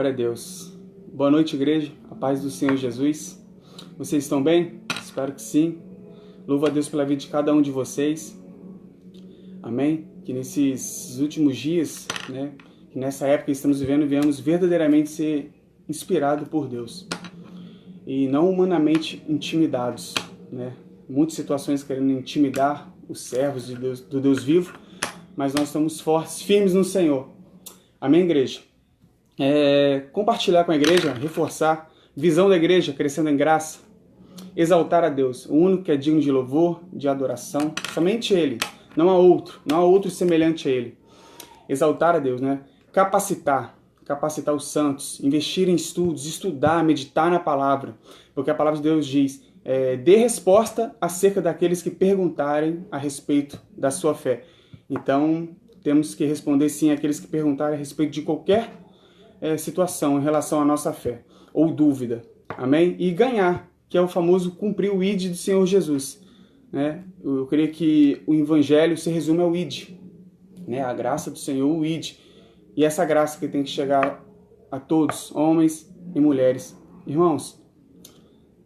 Glória a Deus. Boa noite, igreja. A paz do Senhor Jesus. Vocês estão bem? Espero que sim. Louvo a Deus pela vida de cada um de vocês. Amém? Que nesses últimos dias, que nessa época que estamos vivendo, viemos verdadeiramente ser inspirados por Deus. E não humanamente intimidados, Muitas situações querendo intimidar os servos de Deus, do Deus vivo, mas nós estamos fortes, firmes no Senhor. Amém, igreja? Compartilhar com a igreja, reforçar, visão da igreja, crescendo em graça, exaltar a Deus, o único que é digno de louvor, de adoração, somente Ele, não há outro semelhante a Ele. Exaltar a Deus, capacitar os santos, investir em estudos, estudar, meditar na palavra, porque a palavra de Deus diz, dê resposta acerca daqueles que perguntarem a respeito da sua fé. Então, temos que responder sim àqueles que perguntarem a respeito de qualquer situação em relação à nossa fé, ou dúvida. Amém? E ganhar, que é o famoso cumprir o ID do Senhor Jesus. Eu creio que o Evangelho se resume ao ID. A graça do Senhor, o ID. E essa graça que tem que chegar a todos, homens e mulheres. Irmãos,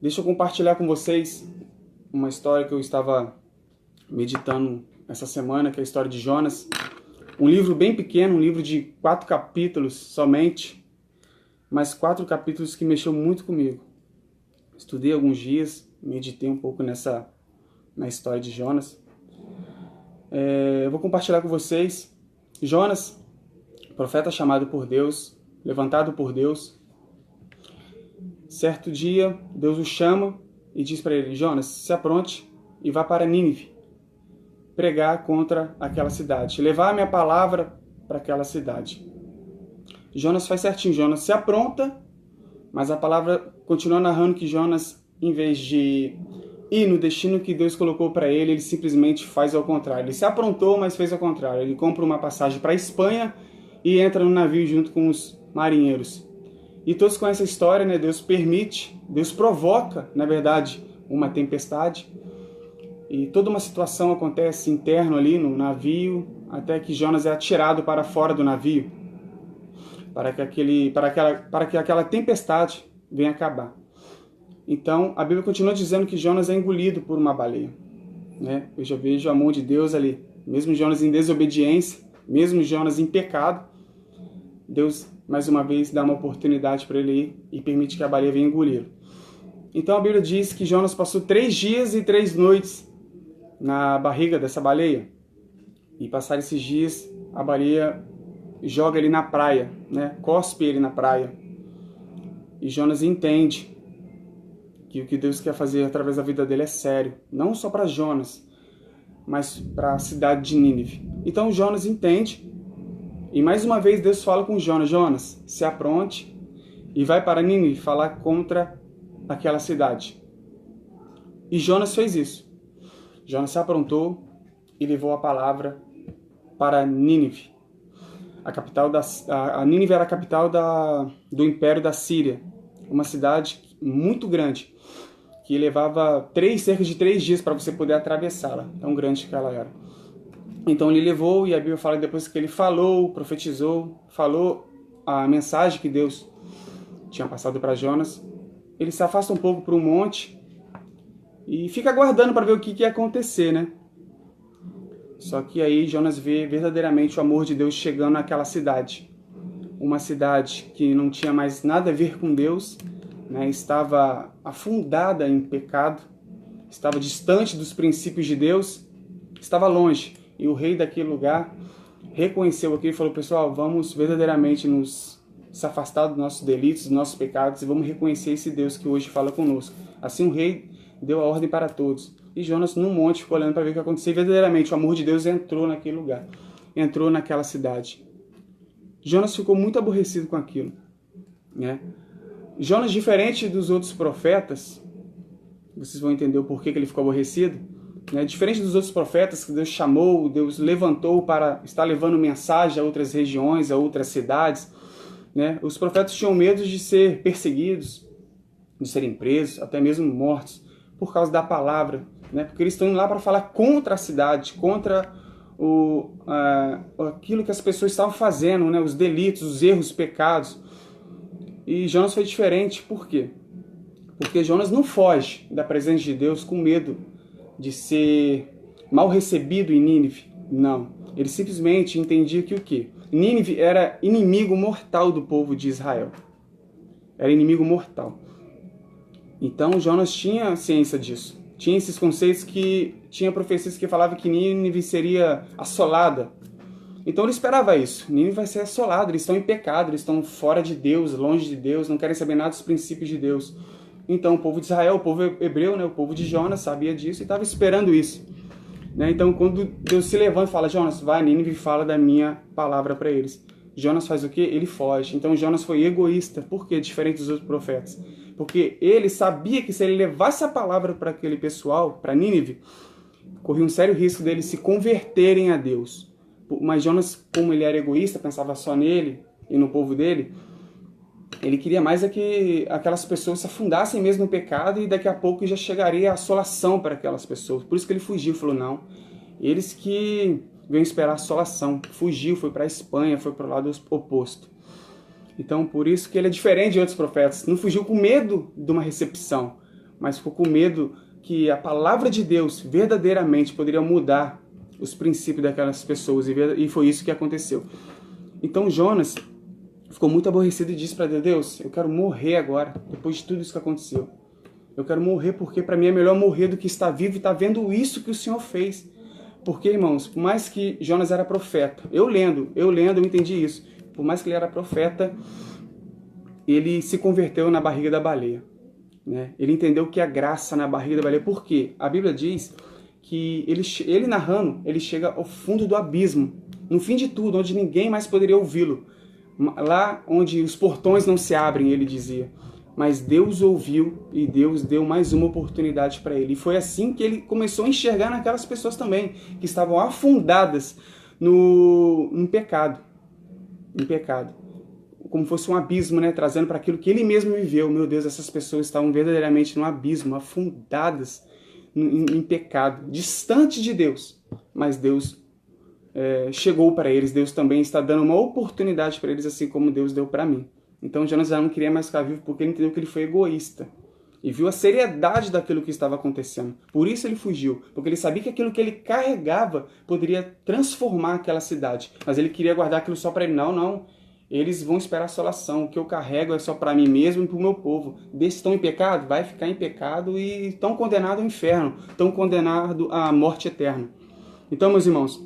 deixa eu compartilhar com vocês uma história que eu estava meditando essa semana, que é a história de Jonas. Um livro bem pequeno, um livro de 4 capítulos somente, mas 4 capítulos que mexeu muito comigo. Estudei alguns dias, meditei um pouco na história de Jonas. Eu vou compartilhar com vocês. Jonas, profeta chamado por Deus, levantado por Deus. Certo dia, Deus o chama e diz para ele, Jonas, se apronte e vá para Nínive, pregar contra aquela cidade, levar a minha palavra para aquela cidade. Jonas faz certinho, Jonas se apronta, mas a palavra continua narrando que Jonas, em vez de ir no destino que Deus colocou para ele, ele simplesmente faz ao contrário. Ele se aprontou, mas fez ao contrário. Ele compra uma passagem para a Espanha e entra no navio junto com os marinheiros. E todos conhecem a história, Deus permite, Deus provoca, na verdade, uma tempestade. E toda uma situação acontece interno ali no navio, até que Jonas é atirado para fora do navio, para que aquela tempestade venha acabar. Então, a Bíblia continua dizendo que Jonas é engolido por uma baleia. Eu já vejo o amor de Deus ali. Mesmo Jonas em desobediência, mesmo Jonas em pecado, Deus, mais uma vez, dá uma oportunidade para ele ir e permite que a baleia venha engoli-lo. Então, a Bíblia diz que Jonas passou 3 dias e 3 noites na barriga dessa baleia. E passaram esses dias, a baleia joga ele na praia, cospe ele na praia. E Jonas entende que o que Deus quer fazer através da vida dele é sério. Não só para Jonas, mas para a cidade de Nínive. Então Jonas entende. E mais uma vez Deus fala com Jonas. Jonas, se apronte e vai para Nínive falar contra aquela cidade. E Jonas fez isso. Jonas se aprontou e levou a palavra para Nínive. A Nínive era a capital do Império da Síria. Uma cidade muito grande, que levava cerca de 3 dias para você poder atravessá-la. Tão grande que ela era. Então ele levou, e a Bíblia fala que depois que ele falou, profetizou, falou a mensagem que Deus tinha passado para Jonas, ele se afasta um pouco para um monte e fica aguardando para ver o que ia acontecer, Só que aí Jonas vê verdadeiramente o amor de Deus chegando naquela cidade. Uma cidade que não tinha mais nada a ver com Deus, estava afundada em pecado, estava distante dos princípios de Deus, estava longe. E o rei daquele lugar reconheceu aquilo e falou, pessoal, vamos verdadeiramente se afastar dos nossos delitos, dos nossos pecados, e vamos reconhecer esse Deus que hoje fala conosco. Assim o rei deu a ordem para todos. E Jonas, num monte, ficou olhando para ver o que acontecia. E verdadeiramente o amor de Deus entrou naquele lugar, entrou naquela cidade. Jonas ficou muito aborrecido com aquilo. Jonas, diferente dos outros profetas, vocês vão entender o porquê que ele ficou aborrecido, diferente dos outros profetas que Deus chamou, Deus levantou para estar levando mensagem a outras regiões, a outras cidades, os profetas tinham medo de ser perseguidos, de serem presos, até mesmo mortos, por causa da palavra, porque eles estão indo lá para falar contra a cidade, contra aquilo que as pessoas estavam fazendo, os delitos, os erros, os pecados. E Jonas foi diferente, por quê? Porque Jonas não foge da presença de Deus com medo de ser mal recebido em Nínive. Não. Ele simplesmente entendia que o quê? Nínive era inimigo mortal do povo de Israel. Era inimigo mortal. Então Jonas tinha ciência disso. Tinha esses conceitos que... Tinha profecias que falavam que Nínive seria assolada. Então ele esperava isso. Nínive vai ser assolada. Eles estão em pecado, eles estão fora de Deus, longe de Deus, não querem saber nada dos princípios de Deus. Então o povo de Israel, o povo hebreu, né, o povo de Jonas sabia disso e estava esperando isso. Né? Então quando Deus se levanta e fala, Jonas, vai a Nínive e fala da minha palavra para eles. Jonas faz o quê? Ele foge. Então Jonas foi egoísta. Por quê? Diferente dos outros profetas. Porque ele sabia que se ele levasse a palavra para aquele pessoal, para Nínive, corria um sério risco deles se converterem a Deus. Mas Jonas, como ele era egoísta, pensava só nele e no povo dele, ele queria mais é que aquelas pessoas se afundassem mesmo no pecado e daqui a pouco já chegaria a assolação para aquelas pessoas. Por isso que ele fugiu, falou, não, eles que veio esperar a assolação, fugiu, foi para a Espanha, foi para o lado oposto. Então, por isso que ele é diferente de outros profetas. Não fugiu com medo de uma recepção, mas ficou com medo que a palavra de Deus verdadeiramente poderia mudar os princípios daquelas pessoas, e foi isso que aconteceu. Então Jonas ficou muito aborrecido e disse para Deus, Deus, eu quero morrer agora, depois de tudo isso que aconteceu. Eu quero morrer porque para mim é melhor morrer do que estar vivo e estar vendo isso que o Senhor fez. Porque, irmãos, por mais que Jonas era profeta, eu lendo, eu entendi isso. Por mais que ele era profeta, ele se converteu na barriga da baleia. Né? Ele entendeu que a graça na barriga da baleia. Por quê? A Bíblia diz que ele narrando, ele chega ao fundo do abismo, no fim de tudo, onde ninguém mais poderia ouvi-lo. Lá onde os portões não se abrem, ele dizia. Mas Deus ouviu e Deus deu mais uma oportunidade para ele. E foi assim que ele começou a enxergar naquelas pessoas também, que estavam afundadas no pecado. Em pecado. Como fosse um abismo, né? Trazendo para aquilo que ele mesmo viveu. Meu Deus, essas pessoas estavam verdadeiramente num abismo, afundadas em pecado, distante de Deus. Mas Deus chegou para eles. Deus também está dando uma oportunidade para eles, assim como Deus deu para mim. Então Jonas já não queria mais ficar vivo porque ele entendeu que ele foi egoísta. E viu a seriedade daquilo que estava acontecendo. Por isso ele fugiu. Porque ele sabia que aquilo que ele carregava poderia transformar aquela cidade. Mas ele queria guardar aquilo só para ele. Não, não. Eles vão esperar a assolação. O que eu carrego é só para mim mesmo e para o meu povo. Desses estão em pecado? Vai ficar em pecado e estão condenados ao inferno. Estão condenados à morte eterna. Então, meus irmãos,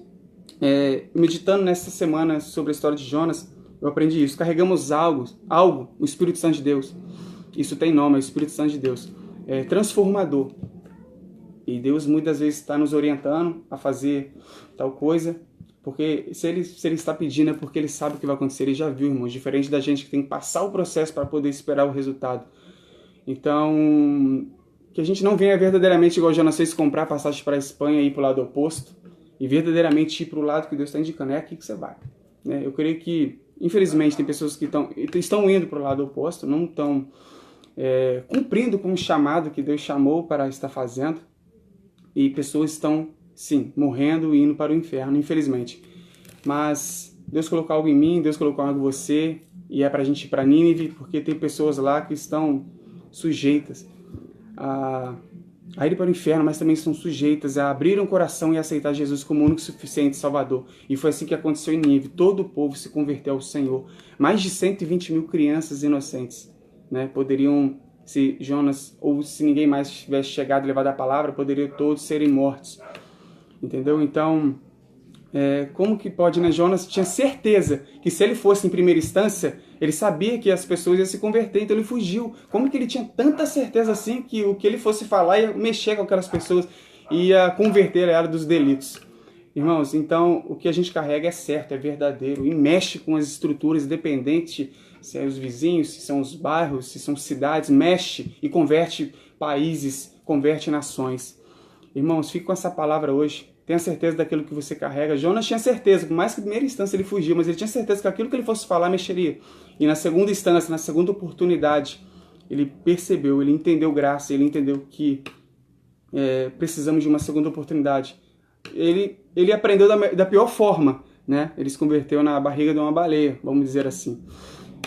meditando nessa semana sobre a história de Jonas, eu aprendi isso. Carregamos algo, o Espírito Santo de Deus. Isso tem nome, é o Espírito Santo de Deus. É transformador. E Deus muitas vezes está nos orientando a fazer tal coisa, porque se ele está pedindo é porque ele sabe o que vai acontecer, ele já viu, irmãos. Diferente da gente que tem que passar o processo para poder esperar o resultado. Então, que a gente não venha verdadeiramente, igual Jonas fez, comprar passagem para a Espanha e ir para o lado oposto, e verdadeiramente ir para o lado que Deus está indicando. É aqui que você vai. Né? Eu creio que, infelizmente, tem pessoas que estão indo para o lado oposto, não estão cumprindo com o chamado que Deus chamou para estar fazendo, e pessoas estão, sim, morrendo e indo para o inferno, infelizmente. Mas Deus colocou algo em mim, Deus colocou algo em você, e é para a gente ir para Nínive, porque tem pessoas lá que estão sujeitas a ir para o inferno, mas também estão sujeitas a abrir um coração e aceitar Jesus como o único suficiente Salvador. E foi assim que aconteceu em Nínive. Todo o povo se converteu ao Senhor. Mais de 120 mil crianças inocentes, né, poderiam, se Jonas ou se ninguém mais tivesse chegado e levado a palavra, poderiam todos serem mortos. Entendeu? Então, como que pode, né? Jonas tinha certeza que se ele fosse em primeira instância, ele sabia que as pessoas iam se converter, então ele fugiu. Como que ele tinha tanta certeza assim que o que ele fosse falar ia mexer com aquelas pessoas, ia converter ela dos delitos? Irmãos, então o que a gente carrega é certo, é verdadeiro, e mexe com as estruturas, independente se é os vizinhos, se são os bairros, se são cidades, mexe e converte países, converte nações. Irmãos, fique com essa palavra hoje. Tenha certeza daquilo que você carrega. Jonas tinha certeza, por mais que em primeira instância ele fugiu, mas ele tinha certeza que aquilo que ele fosse falar mexeria. E na segunda instância, na segunda oportunidade, ele percebeu, ele entendeu graça, ele entendeu que precisamos de uma segunda oportunidade. Ele aprendeu da pior forma, né? Ele se converteu na barriga de uma baleia, vamos dizer assim.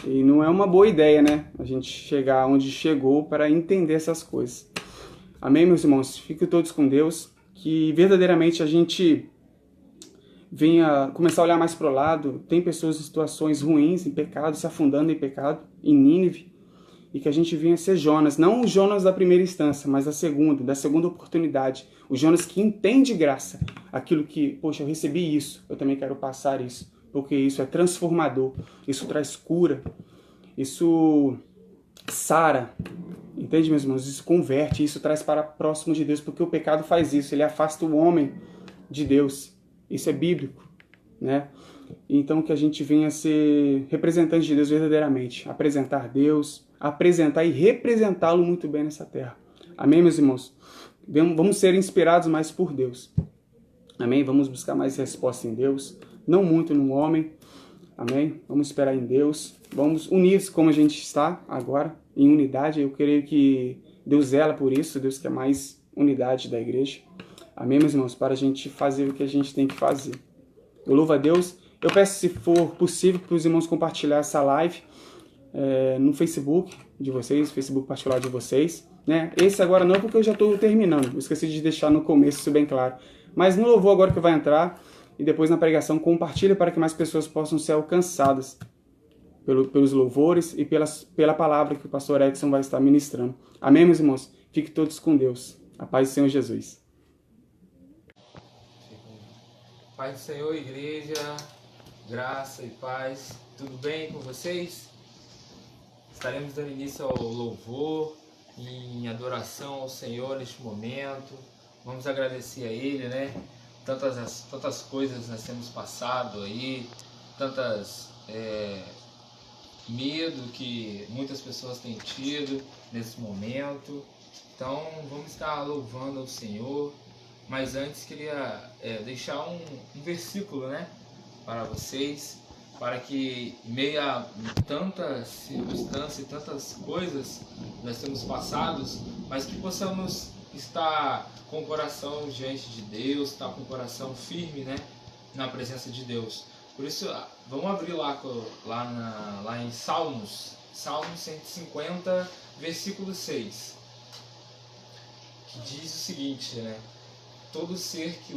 E não é uma boa ideia, né? A gente chegar onde chegou para entender essas coisas. Amém, meus irmãos? Fiquem todos com Deus. Que verdadeiramente a gente venha começar a olhar mais para o lado. Tem pessoas em situações ruins, em pecado, se afundando em pecado, em Nínive. E que a gente venha ser Jonas. Não o Jonas da primeira instância, mas da segunda oportunidade. O Jonas que entende graça. Aquilo que, poxa, eu recebi isso, eu também quero passar isso. Porque isso é transformador, isso traz cura, isso sara, entende, meus irmãos? Isso converte, isso traz para próximo de Deus, porque o pecado faz isso, ele afasta o homem de Deus. Isso é bíblico, né? Então que a gente venha ser representante de Deus verdadeiramente, apresentar Deus, apresentar e representá-lo muito bem nessa terra. Amém, meus irmãos? Vamos ser inspirados mais por Deus. Amém? Vamos buscar mais resposta em Deus. Não muito no homem, amém? Vamos esperar em Deus, vamos unidos como a gente está agora, em unidade. Eu creio que Deus zela por isso, Deus quer mais unidade da igreja, amém, meus irmãos? Para a gente fazer o que a gente tem que fazer. Eu louvo a Deus. Eu peço, se for possível, para os irmãos compartilhar essa live no Facebook de vocês, Facebook particular de vocês, né? Esse agora não, porque eu já estou terminando, eu esqueci de deixar no começo isso bem claro, mas no louvor agora que vai entrar, e depois na pregação, compartilha para que mais pessoas possam ser alcançadas pelos louvores e pela palavra que o pastor Edson vai estar ministrando. Amém, meus irmãos? Fiquem todos com Deus. A paz do Senhor Jesus. Paz do Senhor, igreja, graça e paz. Tudo bem com vocês? Estaremos dando início ao louvor, em adoração ao Senhor neste momento. Vamos agradecer a Ele, né? Tantas coisas nós temos passado aí, medo que muitas pessoas têm tido nesse momento. Então vamos estar louvando ao Senhor, mas antes queria deixar um versículo, né, para vocês, para que em meio a tantas circunstâncias e tantas coisas nós temos passados, mas que possamos estar com o coração diante de Deus, estar com o coração firme, né, na presença de Deus. Por isso, vamos abrir lá em Salmos 150, versículo 6, que diz o seguinte, né? Todo ser que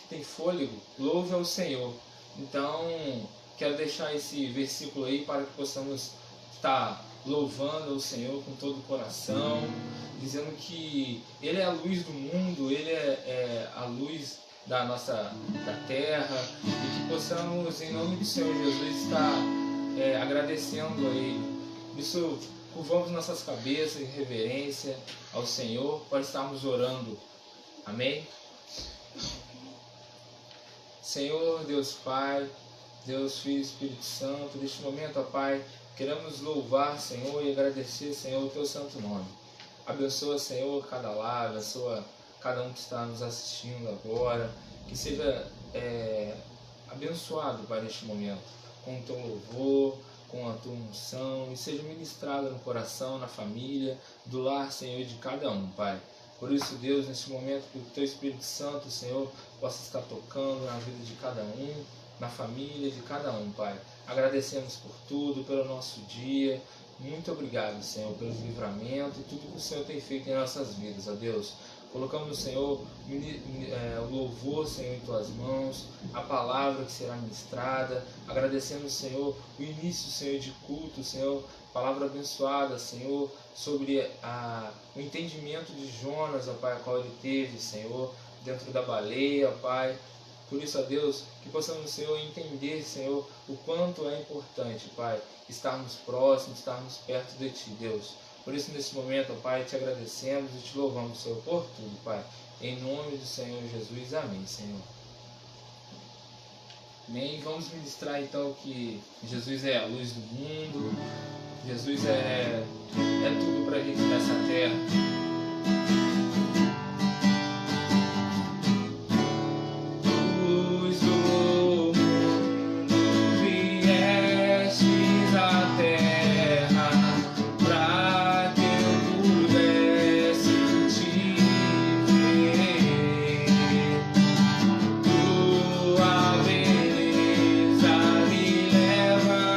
tem fôlego, louve ao Senhor. Então, quero deixar esse versículo aí para que possamos estar louvando ao Senhor com todo o coração, dizendo que Ele é a luz do mundo, Ele é a luz da terra, e que possamos, em nome do Senhor Jesus, estar agradecendo a Ele. Por isso, curvamos nossas cabeças em reverência ao Senhor para estarmos orando. Amém? Senhor, Deus Pai, Deus Filho e Espírito Santo, neste momento, ó Pai, queremos louvar, Senhor, e agradecer, Senhor, o Teu santo nome. Abençoa, Senhor, cada lar, abençoa cada um que está nos assistindo agora, que seja abençoado, Pai, neste momento, com o Teu louvor, com a Tua unção, e seja ministrado no coração, na família, do lar, Senhor, de cada um, Pai. Por isso, Deus, neste momento, que o Teu Espírito Santo, Senhor, possa estar tocando na vida de cada um, na família de cada um, Pai. Agradecemos por tudo, pelo nosso dia. Muito obrigado, Senhor, pelo livramento e tudo que o Senhor tem feito em nossas vidas, ó Deus. Colocamos, Senhor, o louvor, Senhor, em Tuas mãos, a palavra que será ministrada. Agradecemos, Senhor, o início, Senhor, de culto, Senhor, palavra abençoada, Senhor, sobre o entendimento de Jonas, ó Pai, a qual ele teve, Senhor, dentro da baleia, ó Pai. Por isso, ó Deus, que possamos, Senhor, entender, Senhor, o quanto é importante, Pai, estarmos próximos, estarmos perto de Ti, Deus. Por isso, nesse momento, ó Pai, te agradecemos e te louvamos, Senhor, por tudo, Pai. Em nome do Senhor Jesus, amém, Senhor. Amém. Vamos ministrar, então, que Jesus é a luz do mundo, Jesus é tudo pra gente nessa terra. Tua beleza me leva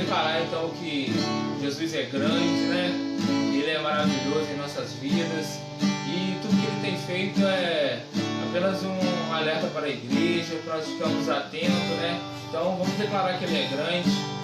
declarar então que Jesus é grande, né? Ele é maravilhoso em nossas vidas e tudo que Ele tem feito é apenas um alerta para a igreja, para nós ficarmos atentos, né? Então vamos declarar que Ele é grande.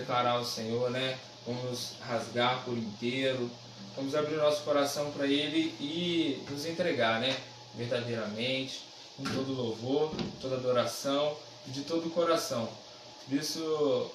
declarar ao Senhor, né? Vamos rasgar por inteiro, vamos abrir nosso coração para Ele e nos entregar, né? Verdadeiramente, com todo louvor, toda adoração e de todo o coração. Por isso,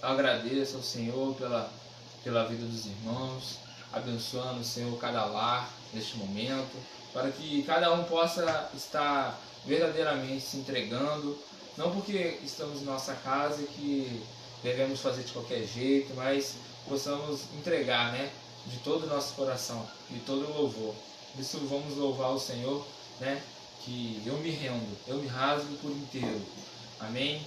agradeço ao Senhor pela vida dos irmãos, abençoando, Senhor, cada lar neste momento, para que cada um possa estar verdadeiramente se entregando, não porque estamos em nossa casa que devemos fazer de qualquer jeito, mas possamos entregar, né, de todo o nosso coração, de todo o louvor. Por isso vamos louvar o Senhor, né, que eu me rendo, eu me rasgo por inteiro. Amém?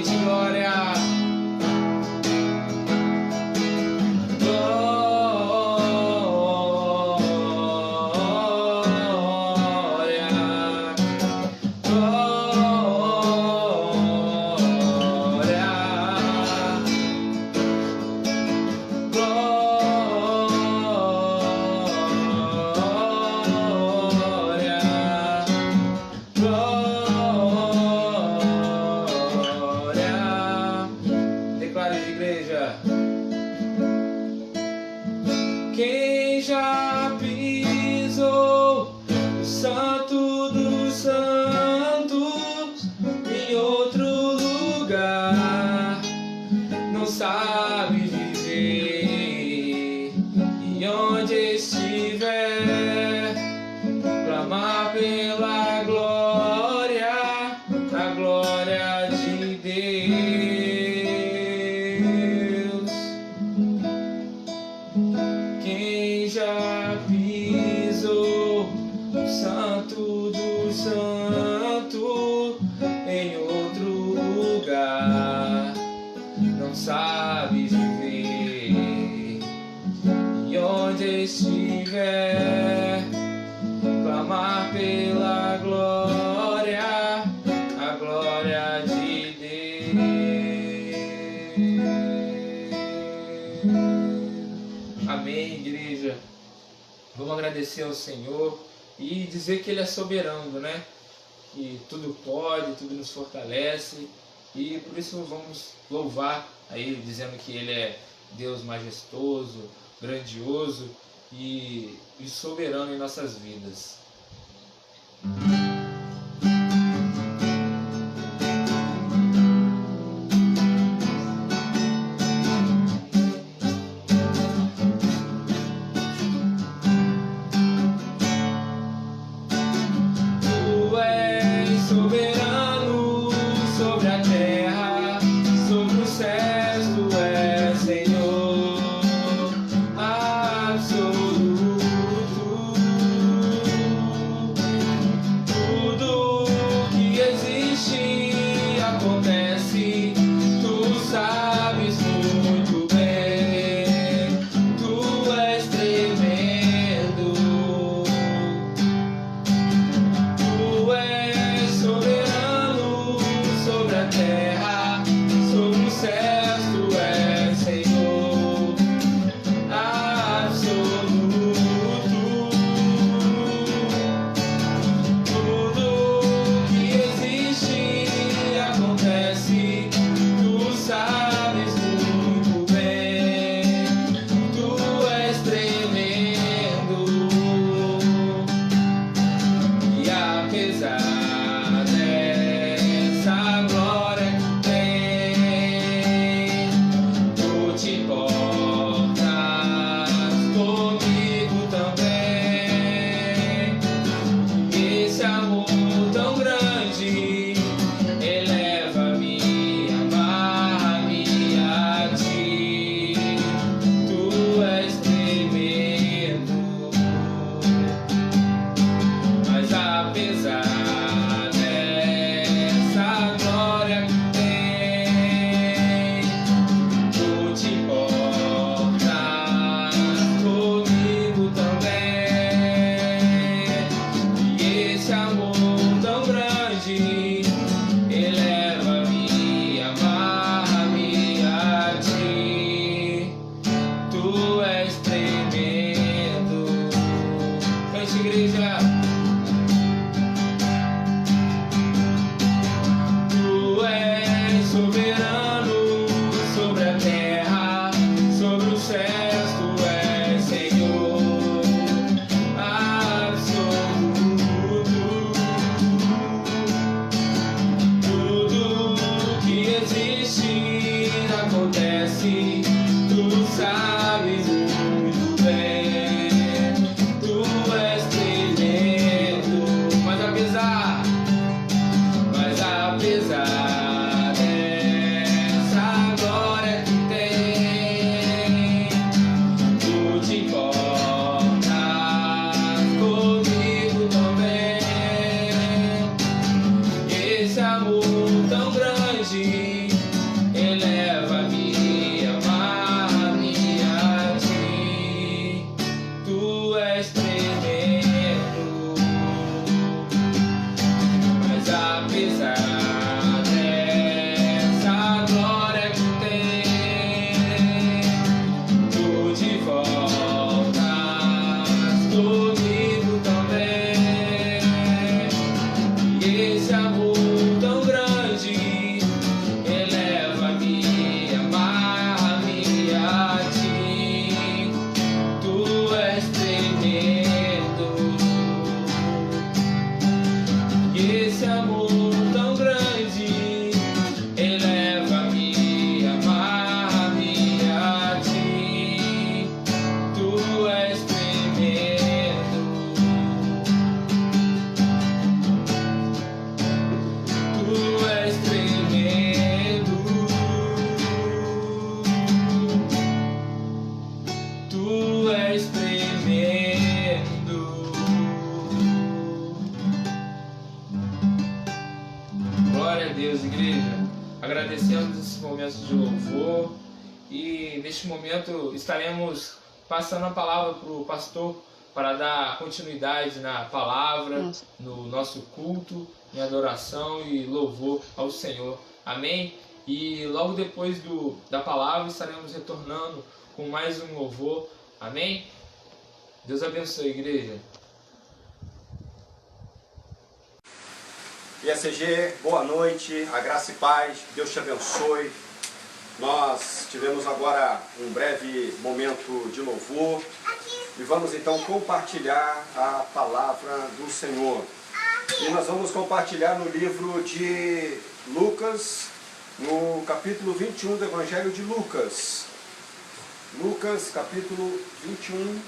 novamente, glória. Quem já pisou no Santo dos Santos em outro lugar não sabe viver, e onde estiver clamar pela glória, a glória de Deus. Quem já pisou no Santo do Santo em outro lugar não sabe viver, e onde estiver clamar pela glória, a glória de Deus. Amém, igreja. Vamos agradecer ao Senhor e dizer que Ele é soberano, né? Que tudo pode, tudo nos fortalece, e por isso vamos louvar a Ele, dizendo que Ele é Deus majestoso, grandioso e soberano em nossas vidas. Esse amor tão grande Glória a Deus, igreja. Agradecemos esses momentos de louvor e neste momento estaremos passando a palavra para o pastor para dar continuidade na palavra, no nosso culto, em adoração e louvor ao Senhor. Amém? E logo depois da palavra estaremos retornando com mais um louvor. Amém? Deus abençoe, igreja. IACG, boa noite, a graça e paz, Deus te abençoe. Nós tivemos agora um breve momento de louvor e vamos então compartilhar a palavra do Senhor. E nós vamos compartilhar no livro de Lucas, no capítulo 21 do Evangelho de Lucas. Lucas, capítulo 21,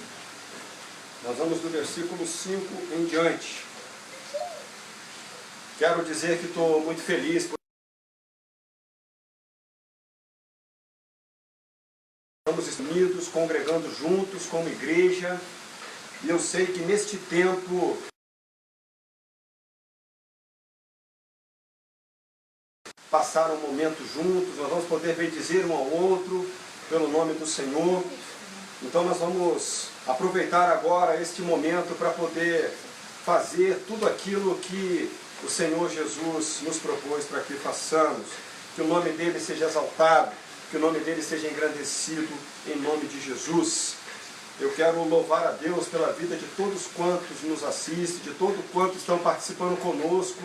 nós vamos do versículo 5 em diante. Quero dizer que estou muito feliz por estamos unidos, congregando juntos como igreja, e eu sei que neste tempo passar um momento juntos, nós vamos poder bendizer um ao outro pelo nome do Senhor. Então nós vamos aproveitar agora este momento para poder fazer tudo aquilo que o Senhor Jesus nos propôs para que façamos, que o nome dele seja exaltado, que o nome dele seja engrandecido em nome de Jesus. Eu quero louvar a Deus pela vida de todos quantos nos assistem, de todos quantos estão participando conosco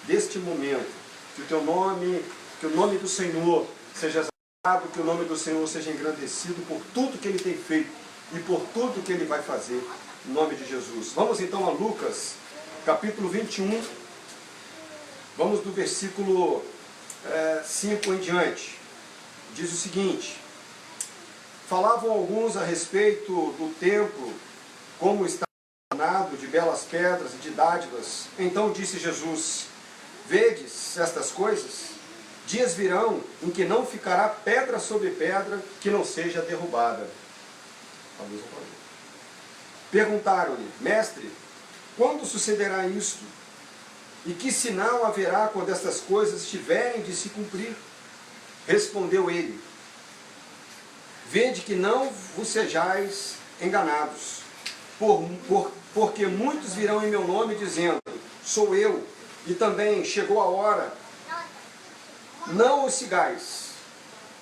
deste momento. Que o teu nome, que o nome do Senhor seja exaltado, que o nome do Senhor seja engrandecido por tudo que ele tem feito e por tudo que ele vai fazer, em nome de Jesus. Vamos então a Lucas, capítulo 21. Vamos do versículo 5 em diante. Diz o seguinte: falavam alguns a respeito do templo, como está adornado de belas pedras e de dádivas. Então disse Jesus: vedes estas coisas? Dias virão em que não ficará pedra sobre pedra que não seja derrubada. Perguntaram-lhe: mestre, quando sucederá isto? E que sinal haverá quando estas coisas estiverem de se cumprir? Respondeu ele: vede que não vos sejais enganados, porque muitos virão em meu nome dizendo: sou eu, e também chegou a hora. Não os sigais.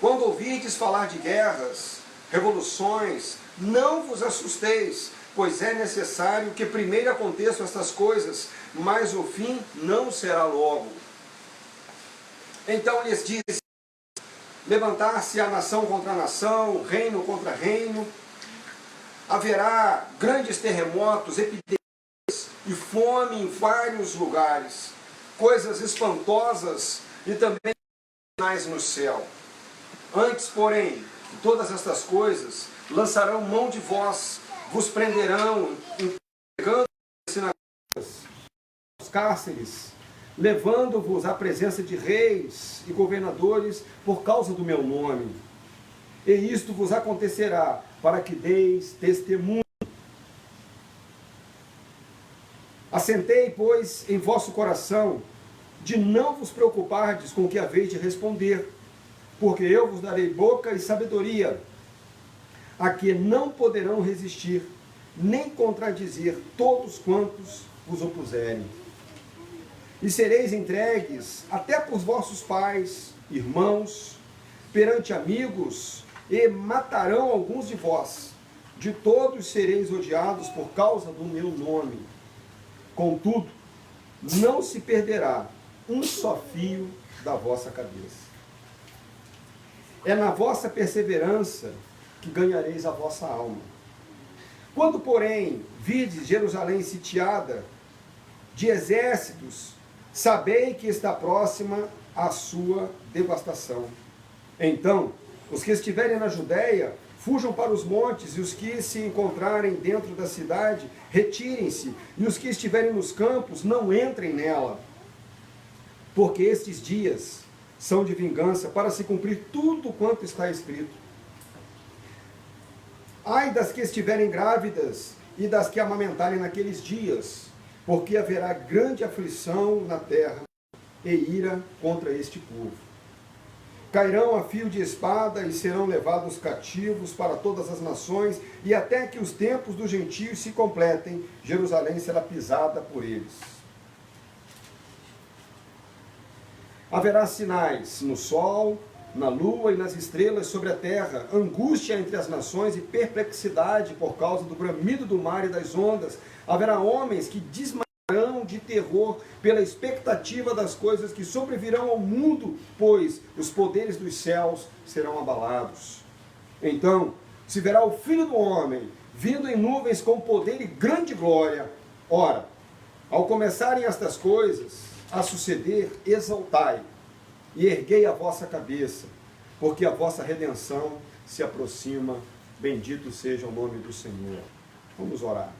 Quando ouvirdes falar de guerras, revoluções, não vos assusteis, pois é necessário que primeiro aconteçam estas coisas, mas o fim não será logo. Então lhes disse: levantar-se a nação contra a nação, reino contra reino, haverá grandes terremotos, epidemias e fome em vários lugares, coisas espantosas e também sinais no céu. Antes, porém, de todas estas coisas, lançarão mão de vós, vos prenderão, entregando-vos nos cárceres, levando-vos à presença de reis e governadores por causa do meu nome. E isto vos acontecerá para que deis testemunho. Assentei, pois, em vosso coração de não vos preocupardes com o que haveis de responder, porque eu vos darei boca e sabedoria, a que não poderão resistir, nem contradizer todos quantos vos opuserem. E sereis entregues até por vossos pais, irmãos, perante amigos, e matarão alguns de vós. De todos sereis odiados por causa do meu nome. Contudo, não se perderá um só fio da vossa cabeça. É na vossa perseverança que ganhareis a vossa alma. Quando, porém, vides Jerusalém sitiada de exércitos, sabei que está próxima a sua devastação. Então, os que estiverem na Judéia, fujam para os montes, e os que se encontrarem dentro da cidade, retirem-se, e os que estiverem nos campos, não entrem nela. Porque estes dias são de vingança, para se cumprir tudo quanto está escrito. Ai das que estiverem grávidas, e das que amamentarem naqueles dias, porque haverá grande aflição na terra, e ira contra este povo. Cairão a fio de espada e serão levados cativos para todas as nações, e até que os tempos dos gentios se completem, Jerusalém será pisada por eles. Haverá sinais no sol, na lua e nas estrelas sobre a terra, angústia entre as nações e perplexidade por causa do bramido do mar e das ondas. Haverá homens que desmaiarão de terror pela expectativa das coisas que sobrevirão ao mundo, pois os poderes dos céus serão abalados. Então se verá o Filho do Homem vindo em nuvens com poder e grande glória. Ora, ao começarem estas coisas a suceder, exaltai e erguei a vossa cabeça, porque a vossa redenção se aproxima. Bendito seja o nome do Senhor. Vamos orar.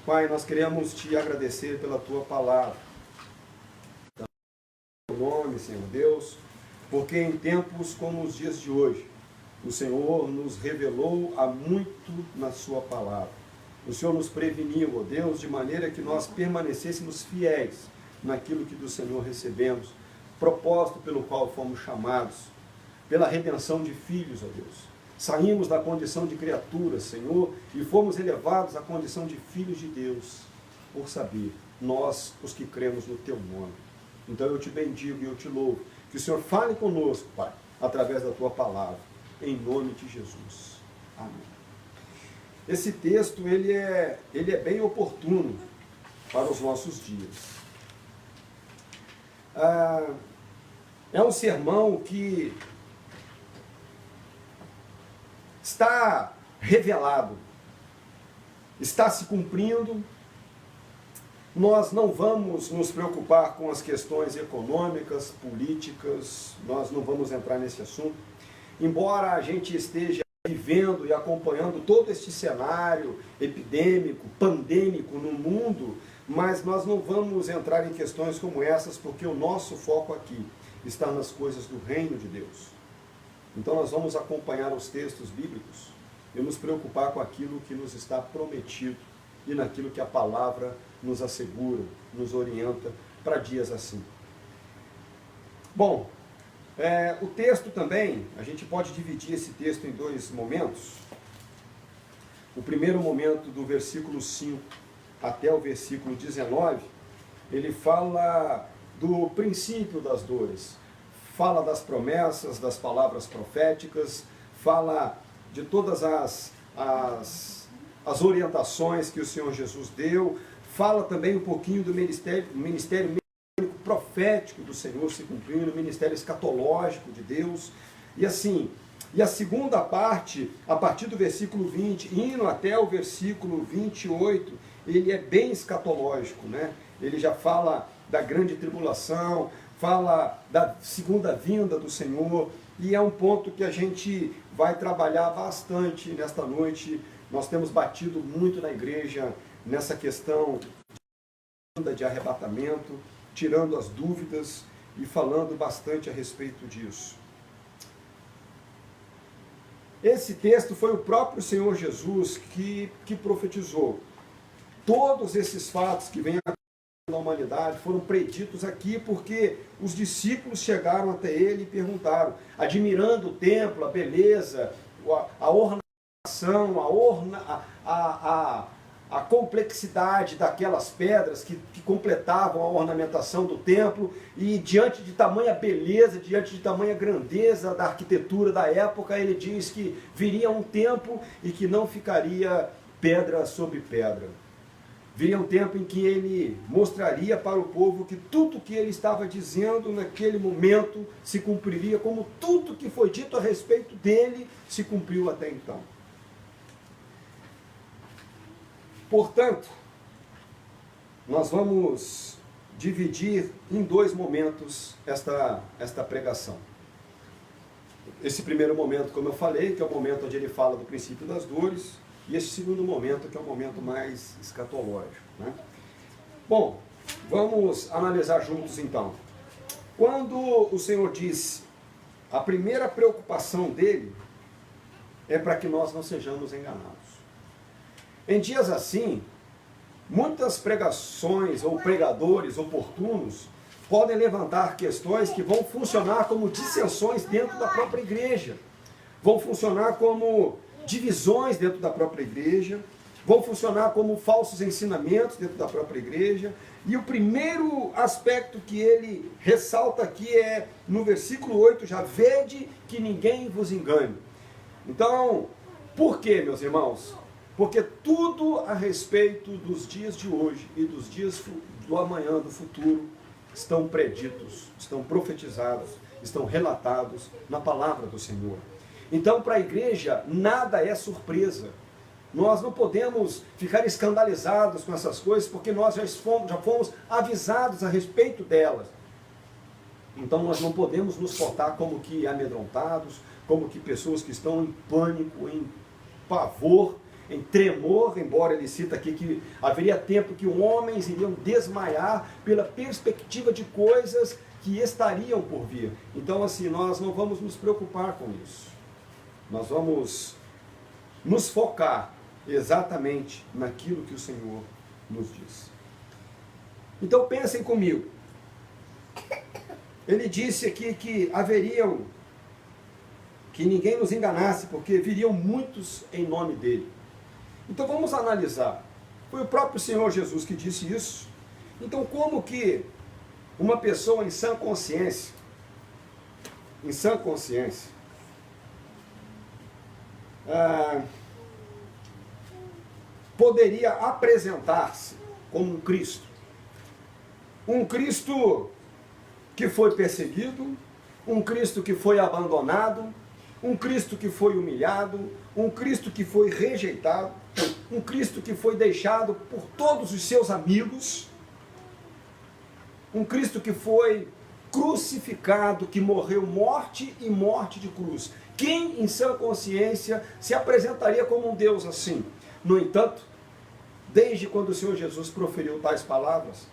Pai, nós queremos te agradecer pela tua palavra. Em nome, Senhor Deus, porque em tempos como os dias de hoje, o Senhor nos revelou há muito na sua palavra. O Senhor nos preveniu, ó Deus, de maneira que nós permanecêssemos fiéis naquilo que do Senhor recebemos, propósito pelo qual fomos chamados, pela redenção de filhos, ó Deus. Saímos da condição de criaturas, Senhor, e fomos elevados à condição de filhos de Deus, por saber, nós, os que cremos no Teu nome. Então eu te bendigo e eu te louvo, que o Senhor fale conosco, Pai, através da Tua palavra, em nome de Jesus. Amém. Esse texto, ele é bem oportuno para os nossos dias. É um sermão que está revelado, está se cumprindo. Nós não vamos nos preocupar com as questões econômicas, políticas, nós não vamos entrar nesse assunto, embora a gente esteja vivendo e acompanhando todo este cenário epidêmico, pandêmico no mundo, mas nós não vamos entrar em questões como essas, porque o nosso foco aqui está nas coisas do reino de Deus. Então nós vamos acompanhar os textos bíblicos e nos preocupar com aquilo que nos está prometido e naquilo que a palavra nos assegura, nos orienta para dias assim. Bom, o texto também, a gente pode dividir esse texto em dois momentos. O primeiro momento, do versículo 5 até o versículo 19, ele fala do princípio das dores, fala das promessas, das palavras proféticas, fala de todas as orientações que o Senhor Jesus deu, fala também um pouquinho do ministério profético do Senhor se cumprindo, o ministério escatológico de Deus, e assim, e a segunda parte, a partir do versículo 20, indo até o versículo 28, ele é bem escatológico, né? Ele já fala da grande tribulação, fala da segunda vinda do Senhor, e é um ponto que a gente vai trabalhar bastante nesta noite. Nós temos batido muito na igreja nessa questão de arrebatamento, tirando as dúvidas e falando bastante a respeito disso. Esse texto foi o próprio Senhor Jesus que profetizou. Todos esses fatos que vêm na humanidade foram preditos aqui, porque os discípulos chegaram até ele e perguntaram, admirando o templo, a beleza, a ornação, a complexidade daquelas pedras que completavam a ornamentação do templo, e diante de tamanha beleza, diante de tamanha grandeza da arquitetura da época, ele diz que viria um tempo e que não ficaria pedra sobre pedra. Viria um tempo em que ele mostraria para o povo que tudo que ele estava dizendo naquele momento se cumpriria, como tudo que foi dito a respeito dele se cumpriu até então. Portanto, nós vamos dividir em dois momentos esta pregação. Esse primeiro momento, como eu falei, que é o momento onde ele fala do princípio das dores, e esse segundo momento, que é o momento mais escatológico, né? Bom, vamos analisar juntos então. Quando o Senhor diz, a primeira preocupação dele é para que nós não sejamos enganados. Em dias assim, muitas pregações ou pregadores oportunos podem levantar questões que vão funcionar como dissensões dentro da própria igreja, vão funcionar como divisões dentro da própria igreja, vão funcionar como falsos ensinamentos dentro da própria igreja. E o primeiro aspecto que ele ressalta aqui é no versículo 8, já vede que ninguém vos engane. Então, por quê, meus irmãos? Porque tudo a respeito dos dias de hoje e dos dias do amanhã, do futuro, estão preditos, estão profetizados, estão relatados na palavra do Senhor. Então, para a igreja, nada é surpresa. Nós não podemos ficar escandalizados com essas coisas, porque nós já fomos avisados a respeito delas. Então, nós não podemos nos portar como que amedrontados, como que pessoas que estão em pânico, em pavor, em tremor, embora ele cita aqui que haveria tempo que homens iriam desmaiar pela perspectiva de coisas que estariam por vir. Então, assim, nós não vamos nos preocupar com isso. Nós vamos nos focar exatamente naquilo que o Senhor nos diz. Então, pensem comigo. Ele disse aqui que haveriam, que ninguém nos enganasse, porque viriam muitos em nome dele. Então vamos analisar. Foi o próprio Senhor Jesus que disse isso. Então como que uma pessoa em sã consciência, poderia apresentar-se como um Cristo? Um Cristo que foi perseguido, um Cristo que foi abandonado, um Cristo que foi humilhado, um Cristo que foi rejeitado, um Cristo que foi deixado por todos os seus amigos, um Cristo que foi crucificado, que morreu morte e morte de cruz. Quem em sã consciência se apresentaria como um Deus assim? No entanto, desde quando o Senhor Jesus proferiu tais palavras,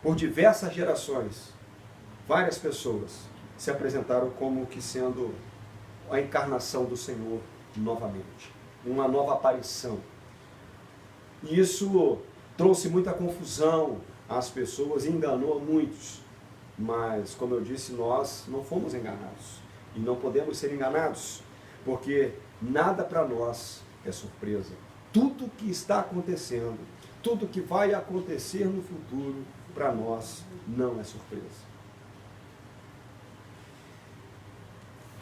por diversas gerações, várias pessoas se apresentaram como que sendo a encarnação do Senhor novamente, uma nova aparição. E isso trouxe muita confusão às pessoas, enganou muitos. Mas, como eu disse, nós não fomos enganados. E não podemos ser enganados, porque nada para nós é surpresa. Tudo que está acontecendo, tudo que vai acontecer no futuro, para nós não é surpresa.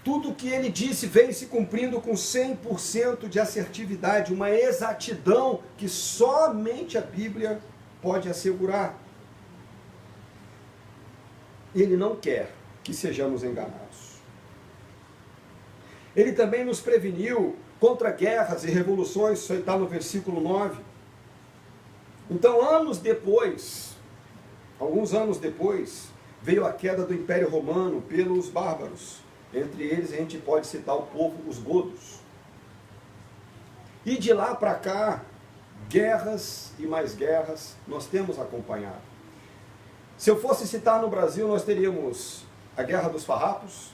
Tudo que ele disse vem se cumprindo com 100% de assertividade, uma exatidão que somente a Bíblia pode assegurar. Ele não quer que sejamos enganados. Ele também nos preveniu contra guerras e revoluções, isso está no versículo 9. Então, alguns anos depois, veio a queda do Império Romano pelos bárbaros. Entre eles a gente pode citar o povo, os godos. E de lá para cá, guerras e mais guerras nós temos acompanhado. Se eu fosse citar no Brasil, nós teríamos a Guerra dos Farrapos,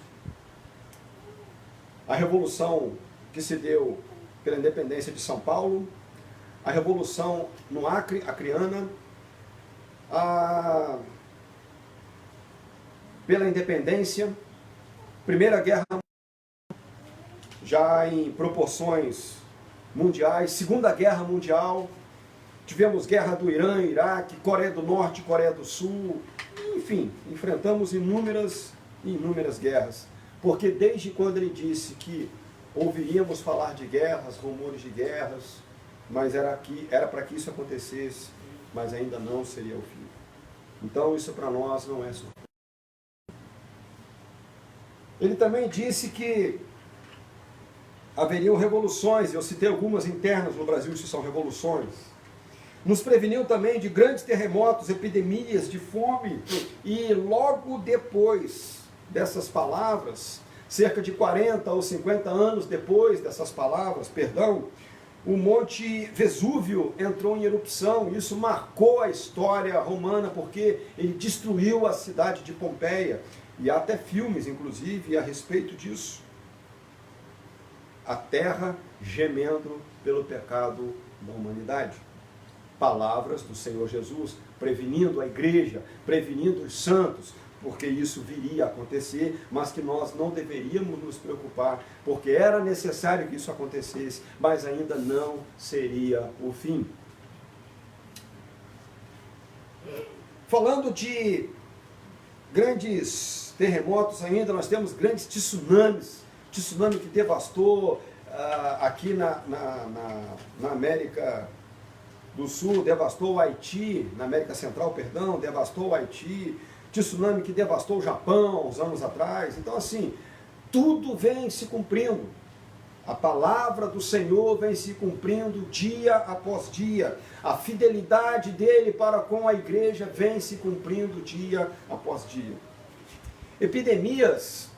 a Revolução que se deu pela independência de São Paulo, a Revolução no Acre, acreana, pela independência, Primeira Guerra já em proporções mundiais, Segunda Guerra Mundial, tivemos guerra do Irã, Iraque, Coreia do Norte, Coreia do Sul, enfim, enfrentamos inúmeras guerras, porque desde quando ele disse que ouviríamos falar de guerras, rumores de guerras, mas era para que isso acontecesse, mas ainda não seria o fim. Então isso para nós não é surpresa. Ele também disse que haveriam revoluções, eu citei algumas internas no Brasil, isso são revoluções. Nos preveniu também de grandes terremotos, epidemias, de fome, e logo depois dessas palavras, cerca de 40 ou 50 anos depois dessas palavras, o Monte Vesúvio entrou em erupção. Isso marcou a história romana, porque ele destruiu a cidade de Pompeia. E há até filmes, inclusive, a respeito disso. A terra gemendo pelo pecado da humanidade. palavras do Senhor Jesus, prevenindo a igreja, prevenindo os santos, porque isso viria a acontecer, mas que nós não deveríamos nos preocupar, porque era necessário que isso acontecesse, mas ainda não seria o fim. Falando de grandes terremotos ainda, nós temos grandes tsunamis, tsunami que devastou aqui na América do Sul, devastou o Haiti, na América Central, perdão, devastou o Haiti, tsunami que devastou o Japão uns anos atrás. Então, assim, tudo vem se cumprindo. A palavra do Senhor vem se cumprindo dia após dia. A fidelidade dele para com a igreja vem se cumprindo dia após dia. Epidemias,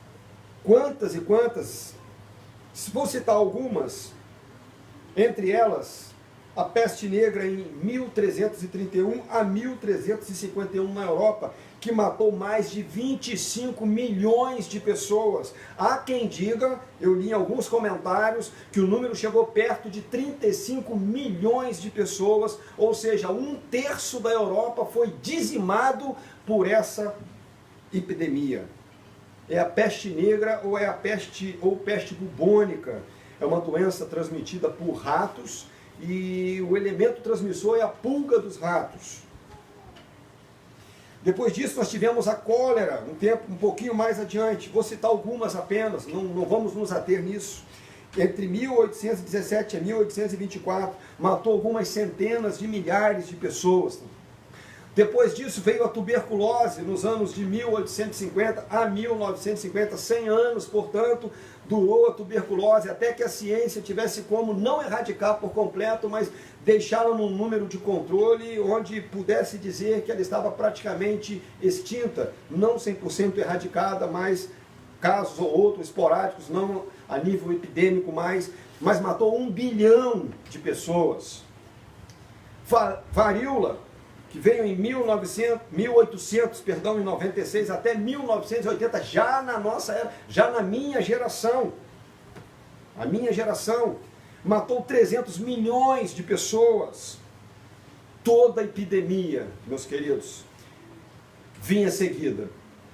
quantas e quantas, vou citar algumas, entre elas, a peste negra em 1331 a 1351 na Europa, que matou mais de 25 milhões de pessoas. Há quem diga, eu li em alguns comentários, que o número chegou perto de 35 milhões de pessoas, ou seja, 1/3 da Europa foi dizimado por essa epidemia. É a peste negra ou é a peste bubônica. É uma doença transmitida por ratos e o elemento transmissor é a pulga dos ratos. Depois disso nós tivemos a cólera, um pouquinho mais adiante. Vou citar algumas apenas, não vamos nos ater nisso. Entre 1817 a 1824, matou algumas centenas de milhares de pessoas. Depois disso veio a tuberculose, nos anos de 1850 a 1950, 100 anos, portanto, durou a tuberculose, até que a ciência tivesse como não erradicar por completo, mas deixá-la num número de controle, onde pudesse dizer que ela estava praticamente extinta, não 100% erradicada, mas casos ou outros esporádicos, não a nível epidêmico mais, mas matou 1 bilhão de pessoas. Varíola, que veio em 1896 até 1980, já na nossa era, já na minha geração. A minha geração matou 300 milhões de pessoas. Toda epidemia, meus queridos, vinha seguida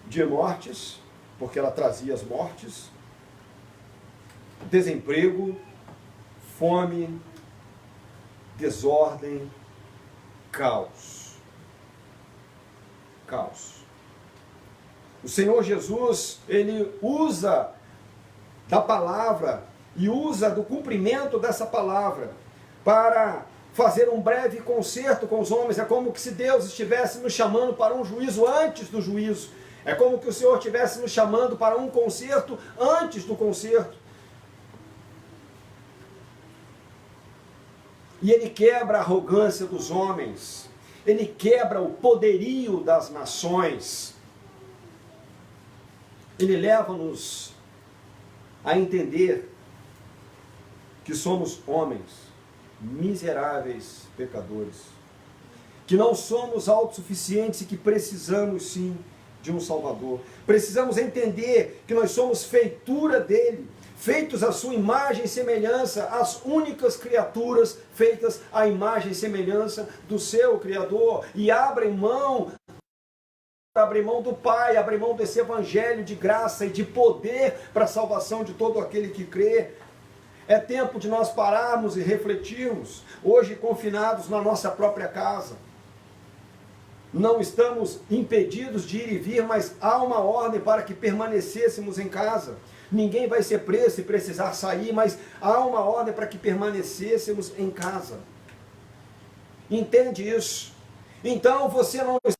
de mortes, porque ela trazia as mortes, desemprego, fome, desordem, caos. O Senhor Jesus, ele usa da palavra e usa do cumprimento dessa palavra para fazer um breve concerto com os homens. É como se Deus estivesse nos chamando para um juízo antes do juízo. É como que o Senhor estivesse nos chamando para um concerto antes do concerto. E ele quebra a arrogância dos homens. Ele quebra o poderio das nações. Ele leva-nos a entender que somos homens, miseráveis pecadores, que não somos autossuficientes e que precisamos sim de um Salvador. Precisamos entender que nós somos feitura dele, feitos à sua imagem e semelhança, as únicas criaturas feitas à imagem e semelhança do seu Criador, e abrem mão do Pai, abrem mão desse evangelho de graça e de poder para a salvação de todo aquele que crê. É tempo de nós pararmos e refletirmos, hoje confinados na nossa própria casa. Não estamos impedidos de ir e vir, mas há uma ordem para que permanecêssemos em casa. Ninguém vai ser preso se precisar sair, mas há uma ordem para que permanecêssemos em casa. Entende isso? Então você não precisa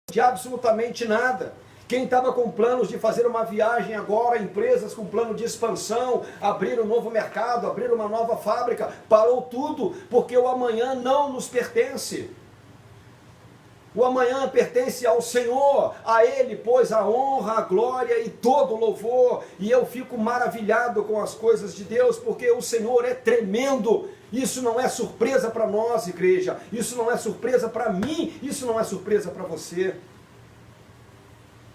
de absolutamente nada. Quem estava com planos de fazer uma viagem agora, empresas com plano de expansão, abrir um novo mercado, abrir uma nova fábrica, parou tudo, porque o amanhã não nos pertence. O amanhã pertence ao Senhor, a Ele, pois, a honra, a glória e todo o louvor. E eu fico maravilhado com as coisas de Deus, porque o Senhor é tremendo. Isso não é surpresa para nós, igreja. Isso não é surpresa para mim. Isso não é surpresa para você.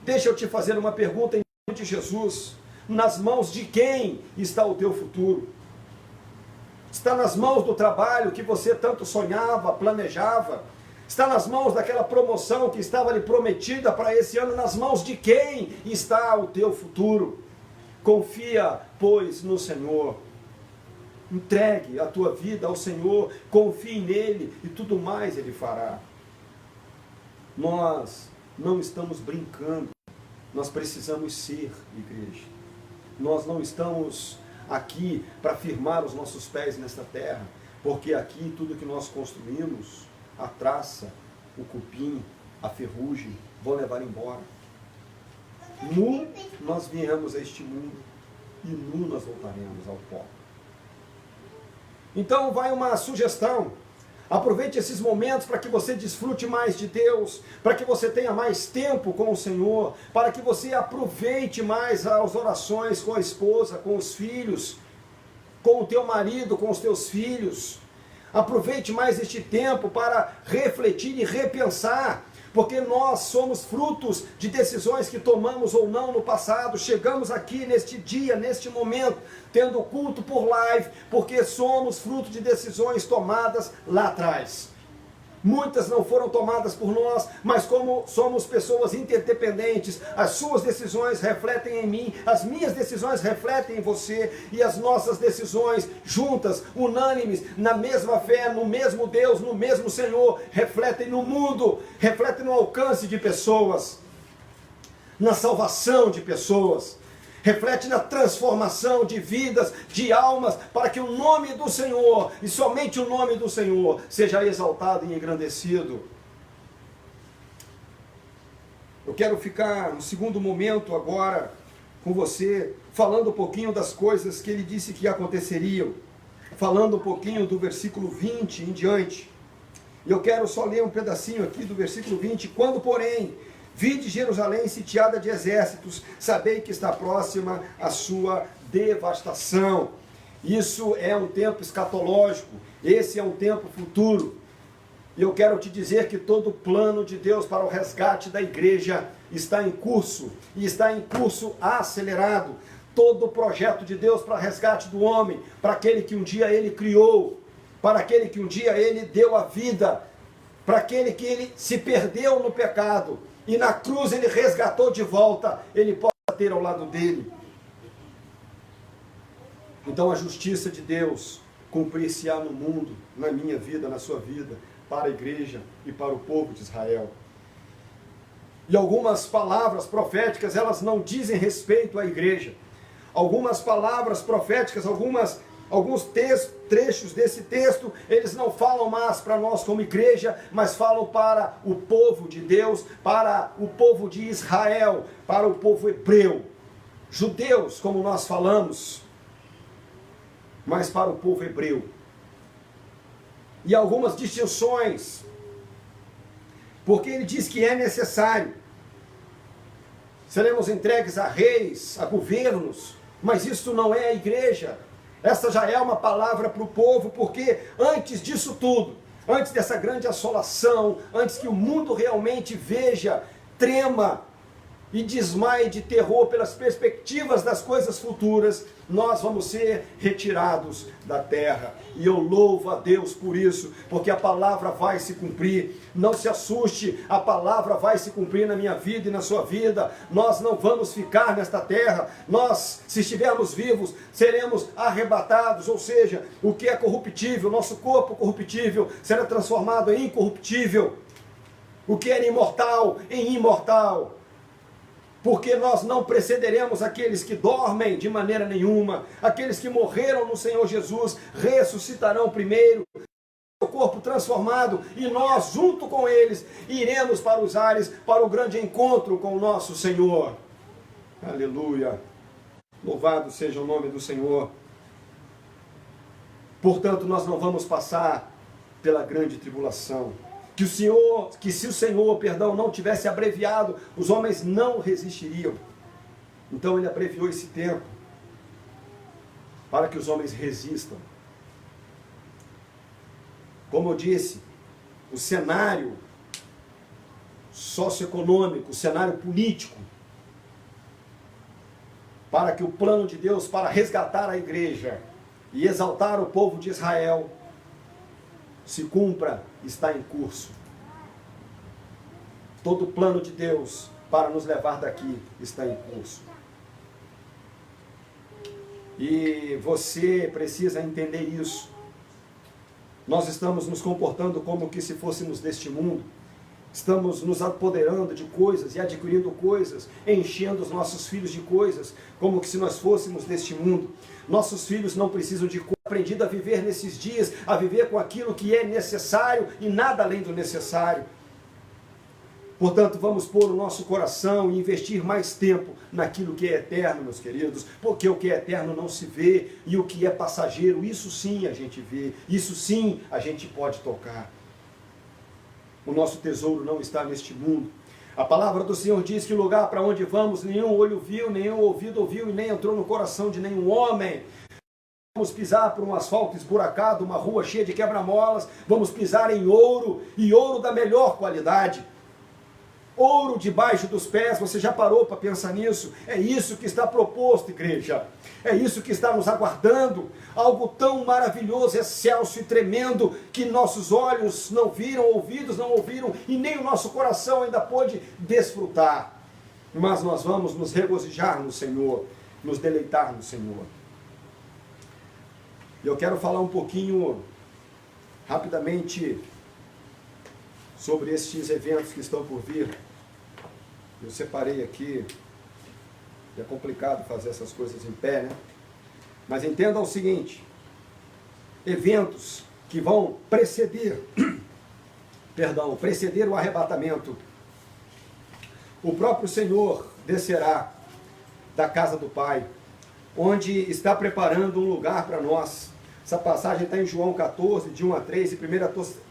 Deixa eu te fazer uma pergunta em nome de Jesus. Nas mãos de quem está o teu futuro? Está nas mãos do trabalho que você tanto sonhava, planejava. Está nas mãos daquela promoção que estava lhe prometida para esse ano. Nas mãos de quem está o teu futuro? Confia, pois, no Senhor. Entregue a tua vida ao Senhor, confie nele e tudo mais ele fará. Nós não estamos brincando, nós precisamos ser igreja. Nós não estamos aqui para firmar os nossos pés nesta terra, porque aqui tudo que nós construímos, a traça, o cupim, a ferrugem, vão levar embora. Nu nós viemos a este mundo e nu nós voltaremos ao pó. Então vai uma sugestão: aproveite esses momentos para que você desfrute mais de Deus, para que você tenha mais tempo com o Senhor, para que você aproveite mais as orações com a esposa, com os filhos, com o teu marido, com os teus filhos. Aproveite mais este tempo para refletir e repensar, porque nós somos frutos de decisões que tomamos ou não no passado. Chegamos aqui neste dia, neste momento, tendo culto por live, porque somos fruto de decisões tomadas lá atrás. Muitas não foram tomadas por nós, mas como somos pessoas interdependentes, as suas decisões refletem em mim, as minhas decisões refletem em você, e as nossas decisões juntas, unânimes, na mesma fé, no mesmo Deus, no mesmo Senhor, refletem no mundo, refletem no alcance de pessoas, na salvação de pessoas, reflete na transformação de vidas, de almas, para que o nome do Senhor, e somente o nome do Senhor, seja exaltado e engrandecido. Eu quero ficar no segundo momento agora com você, falando um pouquinho das coisas que ele disse que aconteceriam, falando um pouquinho do versículo 20 em diante. E eu quero só ler um pedacinho aqui do versículo 20. Quando, porém, vide Jerusalém sitiada de exércitos, sabei que está próxima a sua devastação. Isso é um tempo escatológico, esse é um tempo futuro. E eu quero te dizer que todo o plano de Deus para o resgate da igreja está em curso, e está em curso acelerado. Todo o projeto de Deus para o resgate do homem, para aquele que um dia ele criou, para aquele que um dia ele deu a vida, para aquele que ele se perdeu no pecado, e na cruz ele resgatou de volta, ele possa ter ao lado dele. Então a justiça de Deus cumprir-se-á no mundo, na minha vida, na sua vida, para a igreja e para o povo de Israel. E algumas palavras proféticas, elas não dizem respeito à igreja. Algumas palavras proféticas, alguns trechos desse texto, eles não falam mais para nós como igreja, mas falam para o povo de Deus, para o povo de Israel, para o povo hebreu. Judeus, como nós falamos, mas para o povo hebreu. E algumas distinções, porque ele diz que é necessário. Seremos entregues a reis, a governos, mas isso não é a igreja. Essa já é uma palavra para o povo, porque antes disso tudo, antes dessa grande assolação, antes que o mundo realmente veja, trema e desmaie de terror pelas perspectivas das coisas futuras, nós vamos ser retirados da terra. E eu louvo a Deus por isso, porque a palavra vai se cumprir. Não se assuste, a palavra vai se cumprir na minha vida e na sua vida. Nós não vamos ficar nesta terra. Nós, se estivermos vivos, seremos arrebatados, ou seja, o que é corruptível, nosso corpo corruptível, será transformado em incorruptível. O que era imortal, em imortal. Porque nós não precederemos aqueles que dormem de maneira nenhuma. Aqueles que morreram no Senhor Jesus ressuscitarão primeiro, o corpo transformado, e nós, junto com eles, iremos para os ares, para o grande encontro com o nosso Senhor. Aleluia! Louvado seja o nome do Senhor. Portanto, nós não vamos passar pela grande tribulação. Que se o Senhor, não tivesse abreviado, os homens não resistiriam. Então ele abreviou esse tempo para que os homens resistam. Como eu disse, o cenário socioeconômico, o cenário político, para que o plano de Deus para resgatar a igreja e exaltar o povo de Israel se cumpra, está em curso. Todo o plano de Deus para nos levar daqui está em curso. E você precisa entender isso. Nós estamos nos comportando como que se fôssemos deste mundo. Estamos nos apoderando de coisas e adquirindo coisas, enchendo os nossos filhos de coisas, como que se nós fôssemos deste mundo. Nossos filhos não precisam de coisas. Aprendido a viver nesses dias, a viver com aquilo que é necessário e nada além do necessário. Portanto, vamos pôr o nosso coração e investir mais tempo naquilo que é eterno, meus queridos, porque o que é eterno não se vê e o que é passageiro, isso sim a gente vê, isso sim a gente pode tocar. O nosso tesouro não está neste mundo. A palavra do Senhor diz que o lugar para onde vamos, nenhum olho viu, nenhum ouvido ouviu e nem entrou no coração de nenhum homem. Vamos pisar por um asfalto esburacado, uma rua cheia de quebra-molas, vamos pisar em ouro, e ouro da melhor qualidade. Ouro debaixo dos pés, você já parou para pensar nisso? É isso que está proposto, igreja. É isso que está nos aguardando. Algo tão maravilhoso, excelso e tremendo, que nossos olhos não viram, ouvidos não ouviram, e nem o nosso coração ainda pôde desfrutar. Mas nós vamos nos regozijar no Senhor, nos deleitar no Senhor. E eu quero falar um pouquinho, rapidamente, sobre estes eventos que estão por vir. Eu separei aqui, é complicado fazer essas coisas em pé, né? Mas entendam o seguinte, eventos que vão preceder o arrebatamento. O próprio Senhor descerá da casa do Pai, onde está preparando um lugar para nós. Essa passagem está em João 14, de 1 a 3, e 1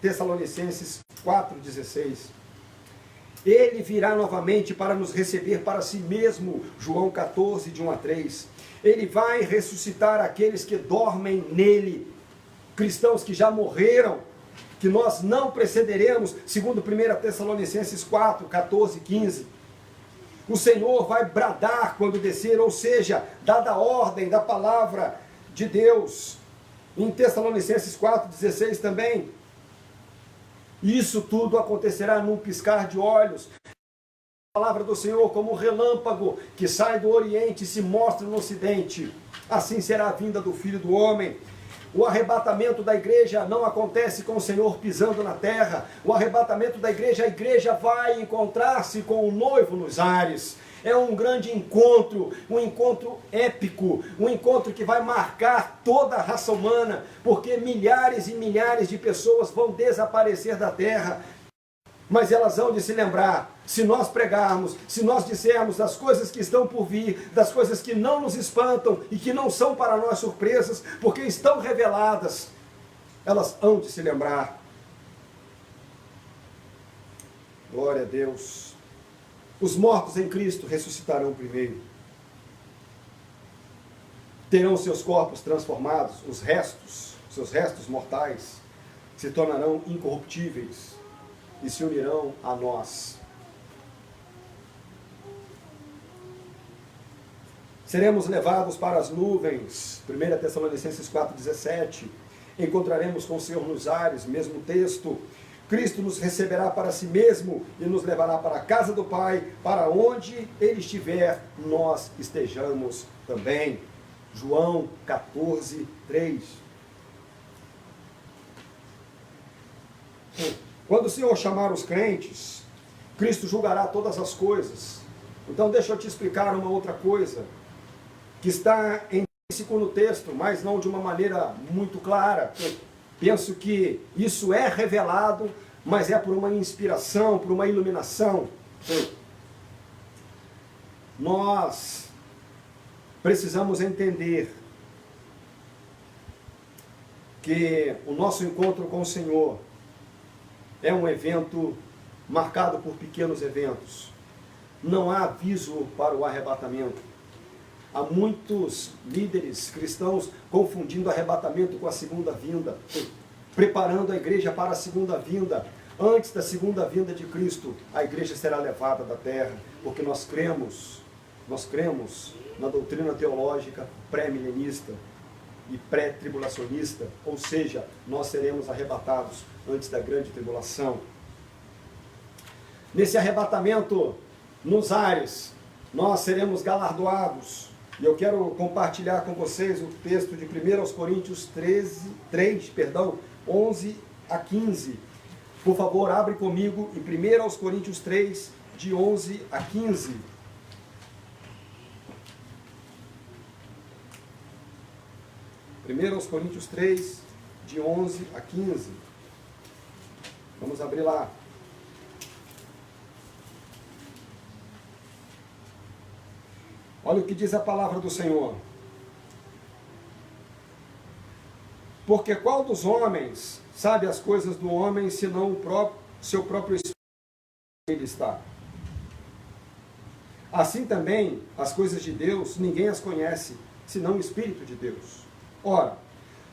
Tessalonicenses 4,16. Ele virá novamente para nos receber para si mesmo, João 14, de 1 a 3. Ele vai ressuscitar aqueles que dormem nele, cristãos que já morreram, que nós não precederemos, segundo 1 Tessalonicenses 4, 14 e 15. O Senhor vai bradar quando descer, ou seja, dada a ordem da palavra de Deus. Em Tessalonicenses 4,16 também. Isso tudo acontecerá num piscar de olhos. A palavra do Senhor como um relâmpago que sai do Oriente e se mostra no Ocidente. Assim será a vinda do Filho do Homem. O arrebatamento da igreja não acontece com o Senhor pisando na terra. O arrebatamento da igreja, a igreja vai encontrar-se com o noivo nos ares. É um grande encontro, um encontro épico, um encontro que vai marcar toda a raça humana, porque milhares e milhares de pessoas vão desaparecer da terra, mas elas vão de se lembrar, se nós pregarmos, se nós dissermos das coisas que estão por vir, das coisas que não nos espantam e que não são para nós surpresas, porque estão reveladas, elas hão de se lembrar. Glória a Deus. Os mortos em Cristo ressuscitarão primeiro. Terão seus corpos transformados, seus restos mortais, se tornarão incorruptíveis e se unirão a nós. Seremos levados para as nuvens, 1 Tessalonicenses 4,17. Encontraremos com o Senhor nos ares, mesmo texto. Cristo nos receberá para si mesmo e nos levará para a casa do Pai, para onde Ele estiver, nós estejamos também. João 14, 3. Quando o Senhor chamar os crentes, Cristo julgará todas as coisas. Então deixa eu te explicar uma outra coisa, que está intrínseco no texto, mas não de uma maneira muito clara. Penso que isso é revelado, mas é por uma inspiração, por uma iluminação. Nós precisamos entender que o nosso encontro com o Senhor é um evento marcado por pequenos eventos. Não há aviso para o arrebatamento. Há muitos líderes cristãos confundindo arrebatamento com a segunda vinda, preparando a igreja para a segunda vinda. Antes da segunda vinda de Cristo, a igreja será levada da terra, porque nós cremos na doutrina teológica pré-milenista. e pré-tribulacionista, ou seja, nós seremos arrebatados antes da grande tribulação. Nesse arrebatamento nos ares, nós seremos galardoados. E eu quero compartilhar com vocês o texto de 1 Coríntios 3, 11 a 15. Por favor, abre comigo em 1 Coríntios 3, de 11 a 15. Aos Coríntios 3, de 11 a 15. Vamos abrir lá. Olha o que diz a palavra do Senhor. Porque qual dos homens sabe as coisas do homem, senão seu próprio espírito ele está? Assim também, as coisas de Deus, ninguém as conhece, senão o Espírito de Deus. Ora,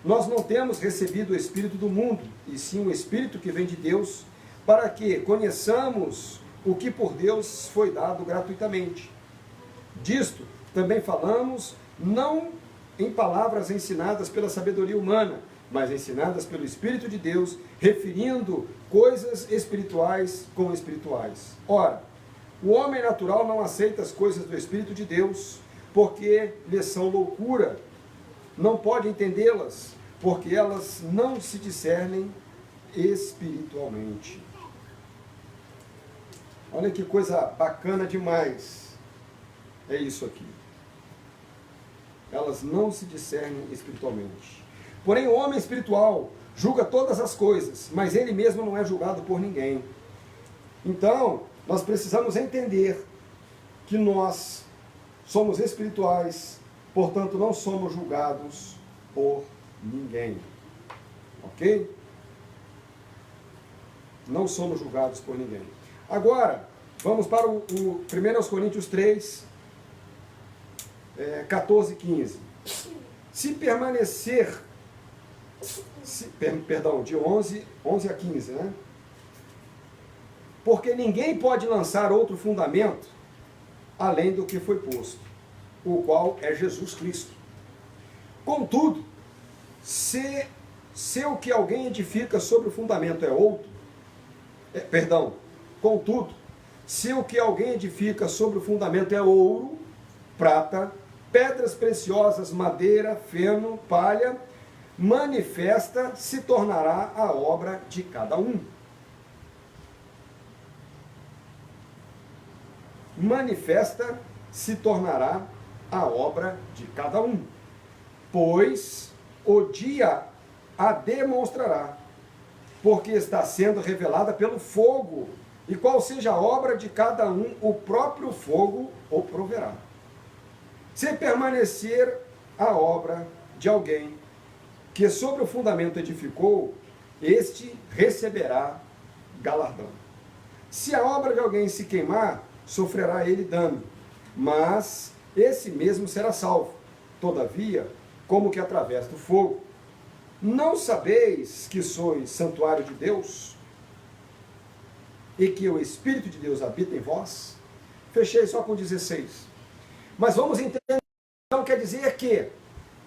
nós não temos recebido o Espírito do mundo, e sim o Espírito que vem de Deus, para que conheçamos o que por Deus foi dado gratuitamente. Disto também falamos, não em palavras ensinadas pela sabedoria humana, mas ensinadas pelo Espírito de Deus, referindo coisas espirituais com espirituais. Ora, o homem natural não aceita as coisas do Espírito de Deus, porque lhes são loucura. Não pode entendê-las, porque elas não se discernem espiritualmente. Olha que coisa bacana demais. É isso aqui. Elas não se discernem espiritualmente. Porém, o homem espiritual julga todas as coisas, mas ele mesmo não é julgado por ninguém. Então, nós precisamos entender que nós somos espirituais, portanto, não somos julgados por ninguém. Ok? Não somos julgados por ninguém. Agora, vamos para o 1 Coríntios 3, 14 e 15. Se permanecer, de 11 a 15, né? Porque ninguém pode lançar outro fundamento além do que foi posto, o qual é Jesus Cristo. Contudo, se o que alguém edifica sobre o fundamento é outro, contudo, se o que alguém edifica sobre o fundamento é ouro, prata, pedras preciosas, madeira, feno, palha, manifesta se tornará a obra de cada um. Manifesta se tornará a obra de cada um, pois o dia a demonstrará, porque está sendo revelada pelo fogo, e qual seja a obra de cada um, o próprio fogo o proverá. Se permanecer a obra de alguém que sobre o fundamento edificou, este receberá galardão. Se a obra de alguém se queimar, sofrerá ele dano, mas esse mesmo será salvo, todavia, como que através do fogo. Não sabeis que sois santuário de Deus e que o Espírito de Deus habita em vós? Fechei só com 16. Mas vamos entender, então quer dizer que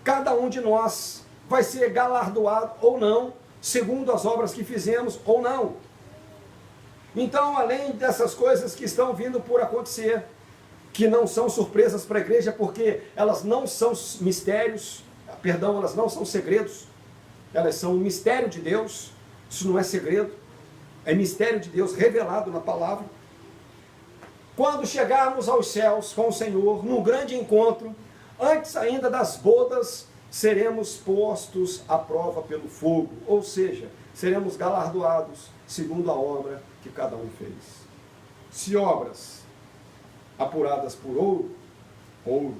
cada um de nós vai ser galardoado ou não, segundo as obras que fizemos ou não. Então, além dessas coisas que estão vindo por acontecer, que não são surpresas para a igreja, porque elas não são mistérios, elas não são segredos, elas são um mistério de Deus, isso não é segredo, é mistério de Deus revelado na palavra. Quando chegarmos aos céus com o Senhor, num grande encontro, antes ainda das bodas, seremos postos à prova pelo fogo, ou seja, seremos galardoados segundo a obra que cada um fez. Se obras apuradas por ouro,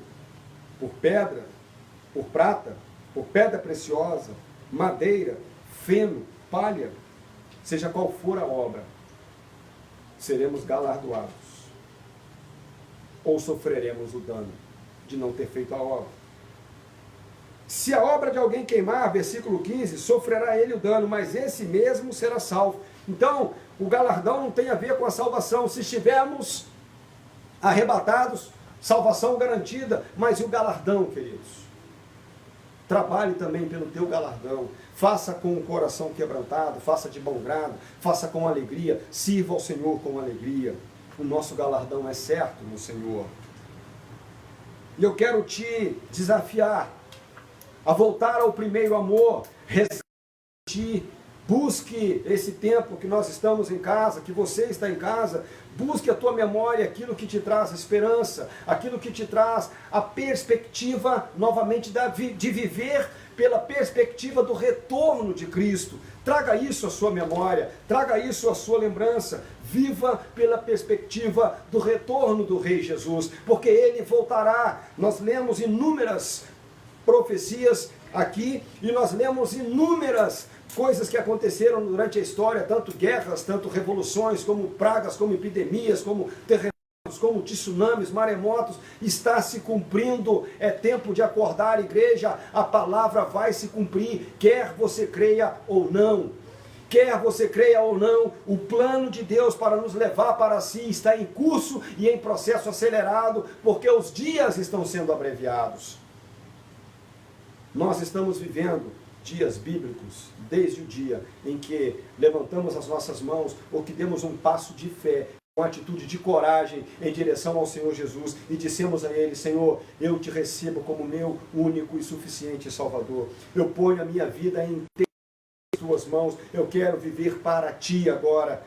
por pedra, por prata, por pedra preciosa, madeira, feno, palha, seja qual for a obra, seremos galardoados. Ou sofreremos o dano de não ter feito a obra. Se a obra de alguém queimar, versículo 15, sofrerá ele o dano, mas esse mesmo será salvo. Então, o galardão não tem a ver com a salvação. Se estivermos arrebatados, salvação garantida, mas e o galardão, queridos? Trabalhe também pelo teu galardão. Faça com o coração quebrantado, faça de bom grado, faça com alegria, sirva ao Senhor com alegria. O nosso galardão é certo no Senhor. E eu quero te desafiar a voltar ao primeiro amor, resgate, busque esse tempo que nós estamos em casa, que você está em casa, busque a tua memória aquilo que te traz esperança, aquilo que te traz a perspectiva novamente de viver pela perspectiva do retorno de Cristo. Traga isso à sua memória, traga isso à sua lembrança, viva pela perspectiva do retorno do Rei Jesus, porque Ele voltará. Nós lemos inúmeras profecias aqui e nós lemos inúmeras coisas que aconteceram durante a história, tanto guerras, tanto revoluções, como pragas, como epidemias, como terremotos, como tsunamis, maremotos. Está se cumprindo, é tempo de acordar, igreja, a palavra vai se cumprir, quer você creia ou não. Quer você creia ou não, o plano de Deus para nos levar para si está em curso e em processo acelerado, porque os dias estão sendo abreviados. Nós estamos vivendo dias bíblicos, desde o dia em que levantamos as nossas mãos ou que demos um passo de fé, com atitude de coragem em direção ao Senhor Jesus e dissemos a Ele: Senhor, eu te recebo como meu único e suficiente Salvador. Eu ponho a minha vida em tuas mãos, eu quero viver para ti agora.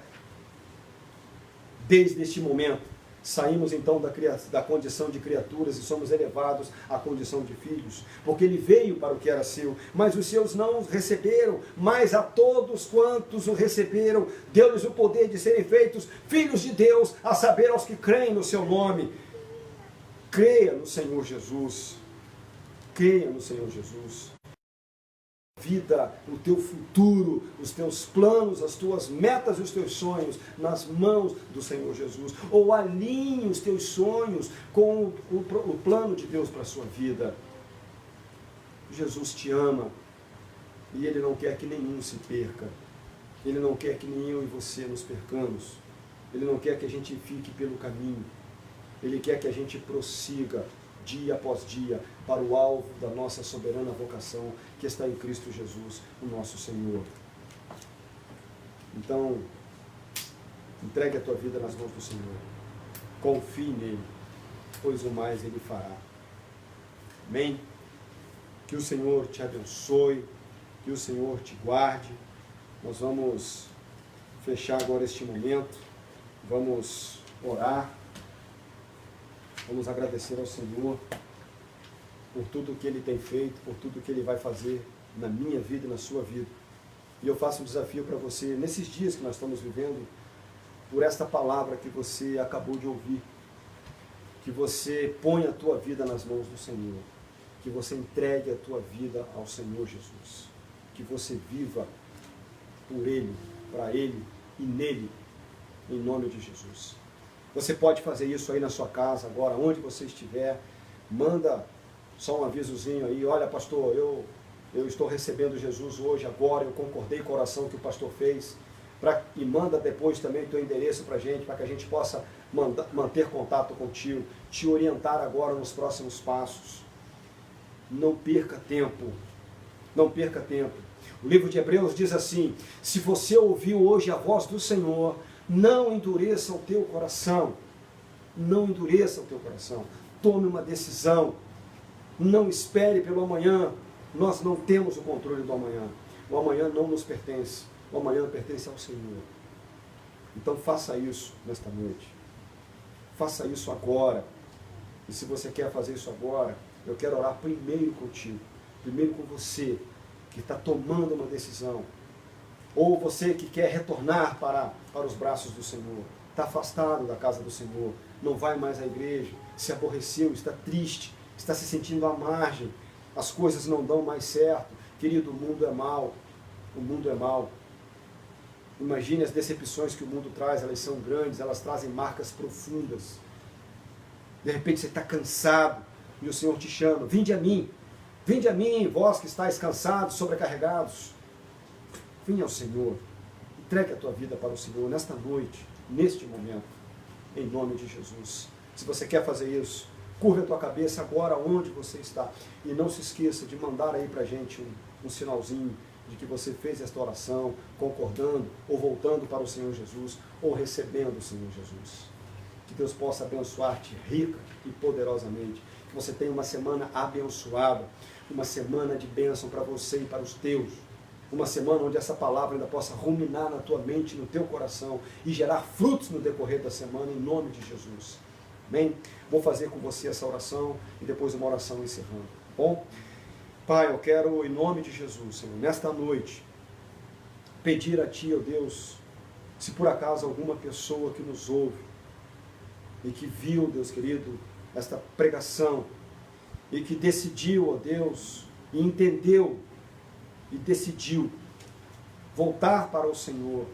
Desde este momento, saímos então da condição de criaturas e somos elevados à condição de filhos, porque Ele veio para o que era seu, mas os seus não os receberam, mas a todos quantos o receberam, deu-lhes o poder de serem feitos filhos de Deus, a saber, aos que creem no seu nome. Creia no Senhor Jesus, creia no Senhor Jesus. Vida, o teu futuro, os teus planos, as tuas metas e os teus sonhos nas mãos do Senhor Jesus, ou alinhe os teus sonhos com o plano de Deus para a sua vida. Jesus te ama e Ele não quer que nenhum se perca. Ele não quer que nem eu e você nos percamos. Ele não quer que a gente fique pelo caminho. Ele quer que a gente prossiga dia após dia, para o alvo da nossa soberana vocação, que está em Cristo Jesus, o nosso Senhor. Então, entregue a tua vida nas mãos do Senhor. Confie nele, pois o mais Ele fará. Amém? Que o Senhor te abençoe, que o Senhor te guarde. Nós vamos fechar agora este momento, vamos orar. Vamos agradecer ao Senhor por tudo que Ele tem feito, por tudo que Ele vai fazer na minha vida e na sua vida. E eu faço um desafio para você, nesses dias que nós estamos vivendo, por esta palavra que você acabou de ouvir, que você ponha a tua vida nas mãos do Senhor, que você entregue a tua vida ao Senhor Jesus, que você viva por Ele, para Ele e nele, em nome de Jesus. Você pode fazer isso aí na sua casa, agora, onde você estiver. Manda só um avisozinho aí: olha, pastor, eu estou recebendo Jesus hoje, agora, eu concordei com a oração que o pastor fez. E manda depois também o teu endereço para a gente, para que a gente possa manter contato contigo, te orientar agora nos próximos passos. Não perca tempo, não perca tempo. O livro de Hebreus diz assim: se você ouviu hoje a voz do Senhor, não endureça o teu coração. Não endureça o teu coração. Tome uma decisão. Não espere pelo amanhã. Nós não temos o controle do amanhã. O amanhã não nos pertence. O amanhã pertence ao Senhor. Então faça isso nesta noite. Faça isso agora. E se você quer fazer isso agora, eu quero orar primeiro contigo. Primeiro com você, que está tomando uma decisão. Ou você que quer retornar para os braços do Senhor, está afastado da casa do Senhor, não vai mais à igreja, se aborreceu, está triste, está se sentindo à margem, as coisas não dão mais certo. Querido, o mundo é mau, o mundo é mau. Imagine as decepções que o mundo traz, elas são grandes, elas trazem marcas profundas. De repente você está cansado e o Senhor te chama: vinde a mim, vós que estáis cansados, sobrecarregados. Venha ao Senhor, entregue a tua vida para o Senhor nesta noite, neste momento, em nome de Jesus. Se você quer fazer isso, Curva a tua cabeça agora onde você está. E não se esqueça de mandar aí para a gente um sinalzinho de que você fez esta oração, concordando, ou voltando para o Senhor Jesus, ou recebendo o Senhor Jesus. Que Deus possa abençoar-te rica e poderosamente. Que você tenha uma semana abençoada, uma semana de bênção para você e para os teus. Uma semana onde essa palavra ainda possa ruminar na tua mente, no teu coração e gerar frutos no decorrer da semana, em nome de Jesus. Amém? Vou fazer com você essa oração e depois uma oração encerrando. Bom? Pai, eu quero, em nome de Jesus, Senhor, nesta noite, pedir a Ti, ó Deus, se por acaso alguma pessoa que nos ouve e que viu, Deus querido, esta pregação e que decidiu, ó Deus, e entendeu e decidiu voltar para o Senhor,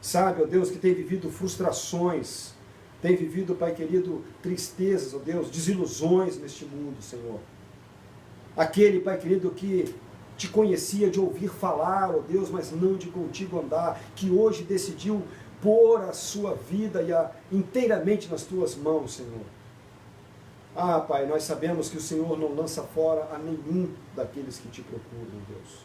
sabe, ó Deus, que tem vivido frustrações, tem vivido, Pai querido, tristezas, ó Deus, desilusões neste mundo, Senhor. Aquele, Pai querido, que te conhecia de ouvir falar, ó Deus, mas não de contigo andar, que hoje decidiu pôr a sua vida inteiramente nas tuas mãos, Senhor. Ah, Pai, nós sabemos que o Senhor não lança fora a nenhum daqueles que te procuram, Deus.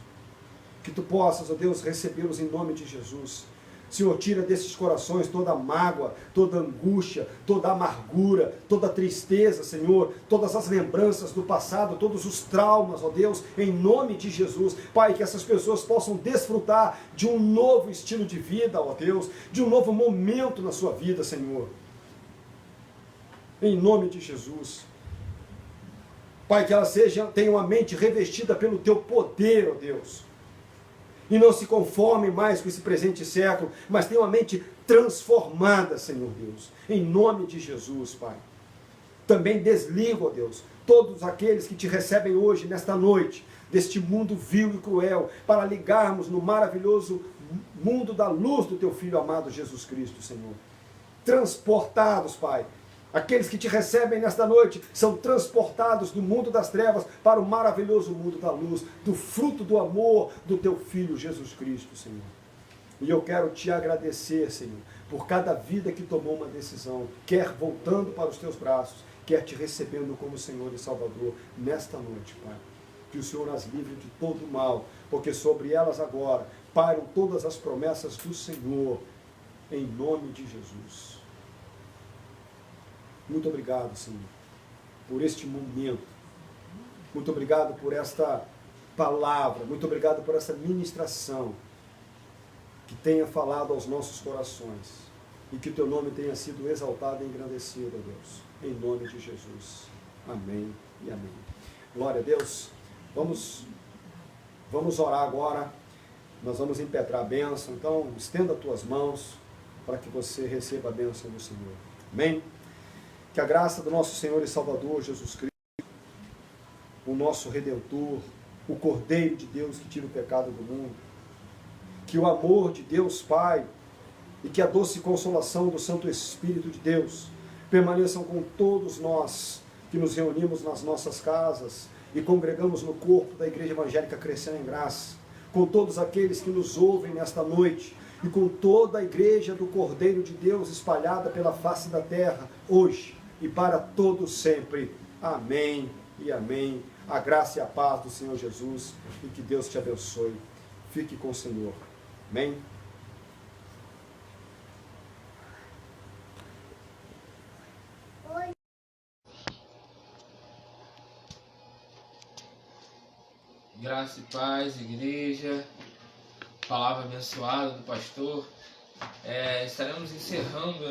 Que tu possas, ó Deus, recebê-los em nome de Jesus. Senhor, tira desses corações toda a mágoa, toda a angústia, toda a amargura, toda a tristeza, Senhor, todas as lembranças do passado, todos os traumas, ó Deus, em nome de Jesus. Pai, que essas pessoas possam desfrutar de um novo estilo de vida, ó Deus, de um novo momento na sua vida, Senhor. Em nome de Jesus. Pai, que elas tenham uma mente revestida pelo Teu poder, ó Deus. E não se conformem mais com esse presente século, mas tenham a mente transformada, Senhor Deus. Em nome de Jesus, Pai. Também desligo, ó Deus, todos aqueles que Te recebem hoje, nesta noite, deste mundo vil e cruel, para ligarmos no maravilhoso mundo da luz do Teu Filho amado Jesus Cristo, Senhor. Transportados, Pai. Aqueles que Te recebem nesta noite são transportados do mundo das trevas para o maravilhoso mundo da luz, do fruto do amor do Teu Filho Jesus Cristo, Senhor. E eu quero Te agradecer, Senhor, por cada vida que tomou uma decisão, quer voltando para os Teus braços, quer Te recebendo como Senhor e Salvador nesta noite, Pai. Que o Senhor as livre de todo o mal, porque sobre elas agora pairam todas as promessas do Senhor, em nome de Jesus. Muito obrigado, Senhor, por este momento. Muito obrigado por esta palavra. Muito obrigado por essa ministração que tenha falado aos nossos corações. E que o Teu nome tenha sido exaltado e engrandecido, ó Deus. Em nome de Jesus. Amém e amém. Glória a Deus. Vamos orar agora. Nós vamos impetrar a bênção. Então, estenda as tuas mãos para que você receba a bênção do Senhor. Amém? Que a graça do nosso Senhor e Salvador Jesus Cristo, o nosso Redentor, o Cordeiro de Deus que tira o pecado do mundo, que o amor de Deus Pai e que a doce consolação do Santo Espírito de Deus permaneçam com todos nós que nos reunimos nas nossas casas e congregamos no corpo da Igreja Evangélica Crescendo em Graça, com todos aqueles que nos ouvem nesta noite e com toda a Igreja do Cordeiro de Deus espalhada pela face da terra, hoje e para todos sempre. Amém e amém. A graça e a paz do Senhor Jesus e que Deus te abençoe. Fique com o Senhor. Amém. Graça e paz, igreja. Palavra abençoada do pastor. Estaremos encerrando,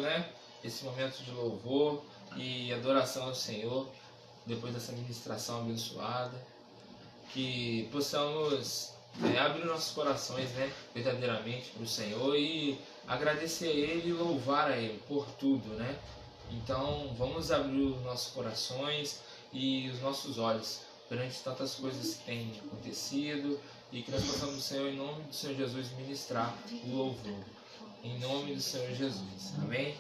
esse momento de louvor e adoração ao Senhor, depois dessa ministração abençoada, que possamos abrir nossos corações verdadeiramente para o Senhor e agradecer a Ele e louvar a Ele por tudo, Então vamos abrir os nossos corações e os nossos olhos perante tantas coisas que têm acontecido e que nós possamos, Senhor, em nome do Senhor Jesus, ministrar o louvor. Em nome do Senhor Jesus. Amém?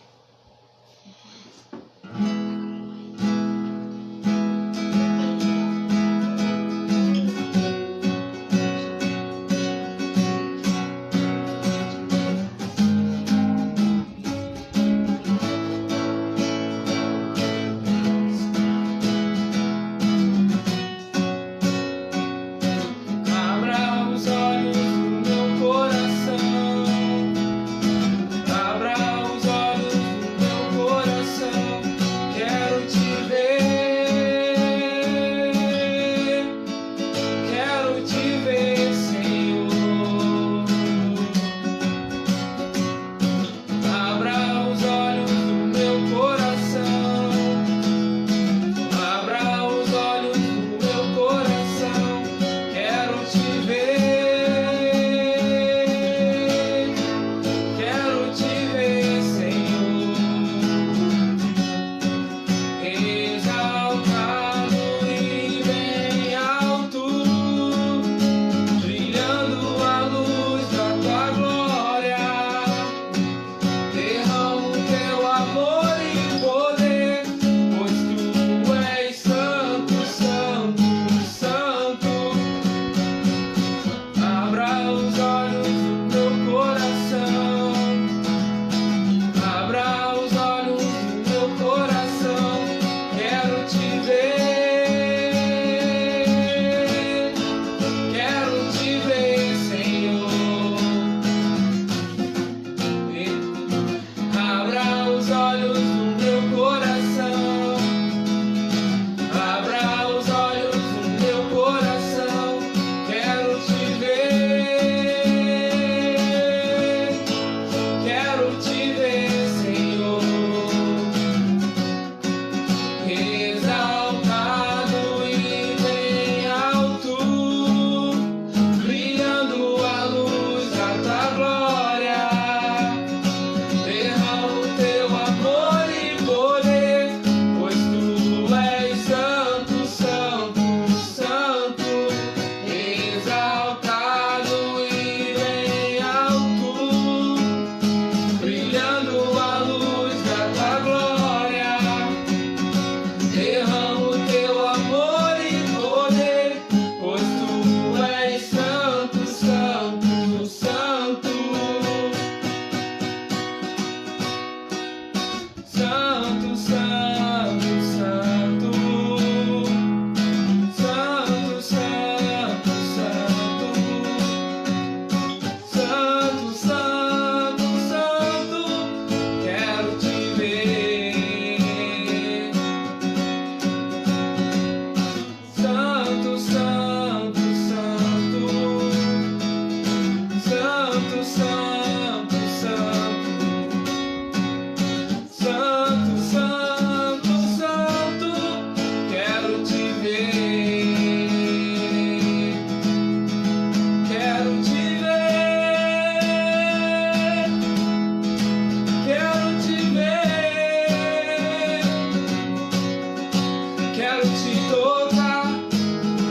Quero te tocar,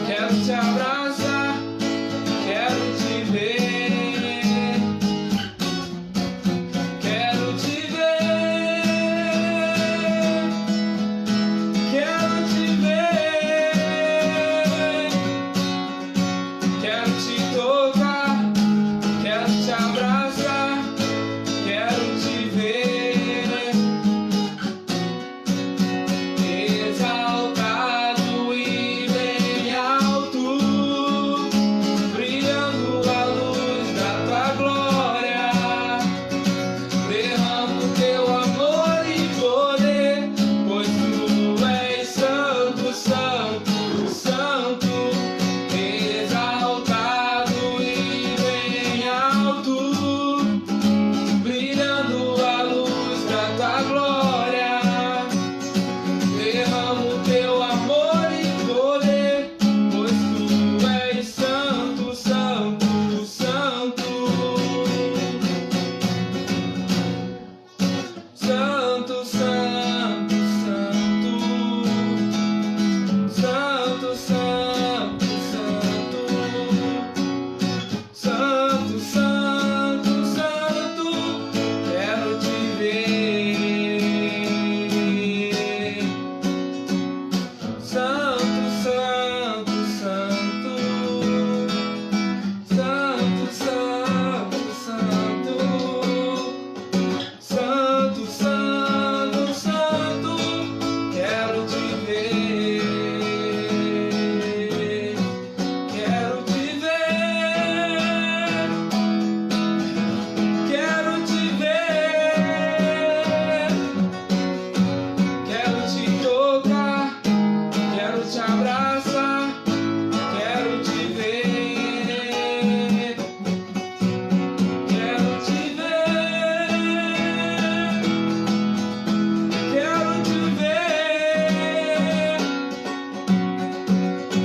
quero te abraçar, quero te ver, quero te ver, quero te ver, quero te tocar, quero te abraçar, quero te ver, exaltado e bem alto, brilhando a luz da tua glória. Derrama o teu amor e poder, pois tu és santo, santo, santo, exaltado e bem alto, brilhando a luz da tua glória. Derrama o teu amor e poder, pois tu és santo, santo, santo, santo, santo, santo, santo, santo, santo, santo, santo, quero te ver. Santo, santo, santo, santo, santo, santo, santo, santo, santo, quero te ver, quero te ver, quero te ver, quero te tocar, quero te abraçar, quero te ver, quero te ver, quero te ver,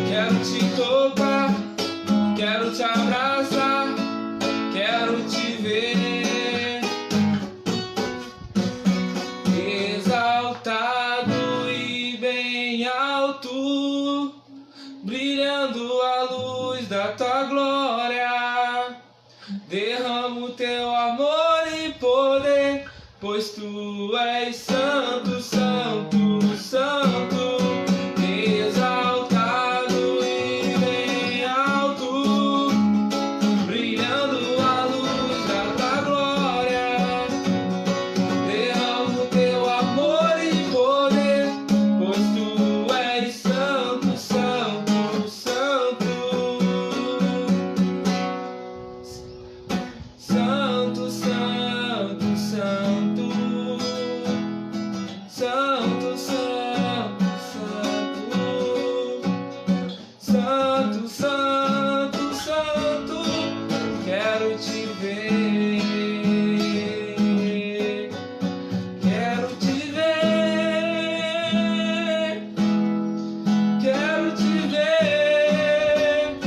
quero te tocar, quero te abraçar, quero te ver, exaltado e bem alto, brilhando a luz da tua glória. Derrama o teu amor e poder, pois tu és santo, santo, santo, exaltado e bem alto, brilhando a luz da tua glória. Derrama o teu amor e poder, pois tu és santo, santo, santo, santo, santo, santo, santo, santo, santo, santo, santo, quero te ver, quero te ver, quero te ver,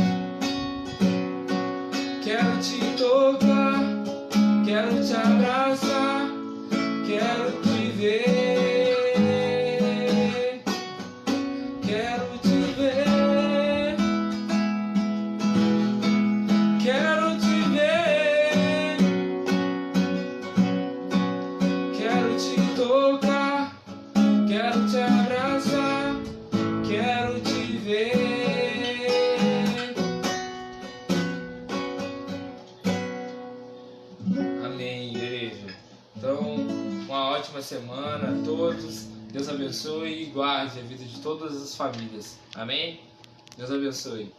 quero te tocar, quero te abraçar, quero te ver, quero te ver, quero te ver, quero te tocar, quero te abraçar, quero te ver. Amém, igreja. Então, uma ótima semana a todos. Deus abençoe e guarde a vida de todas as famílias. Amém? Deus abençoe.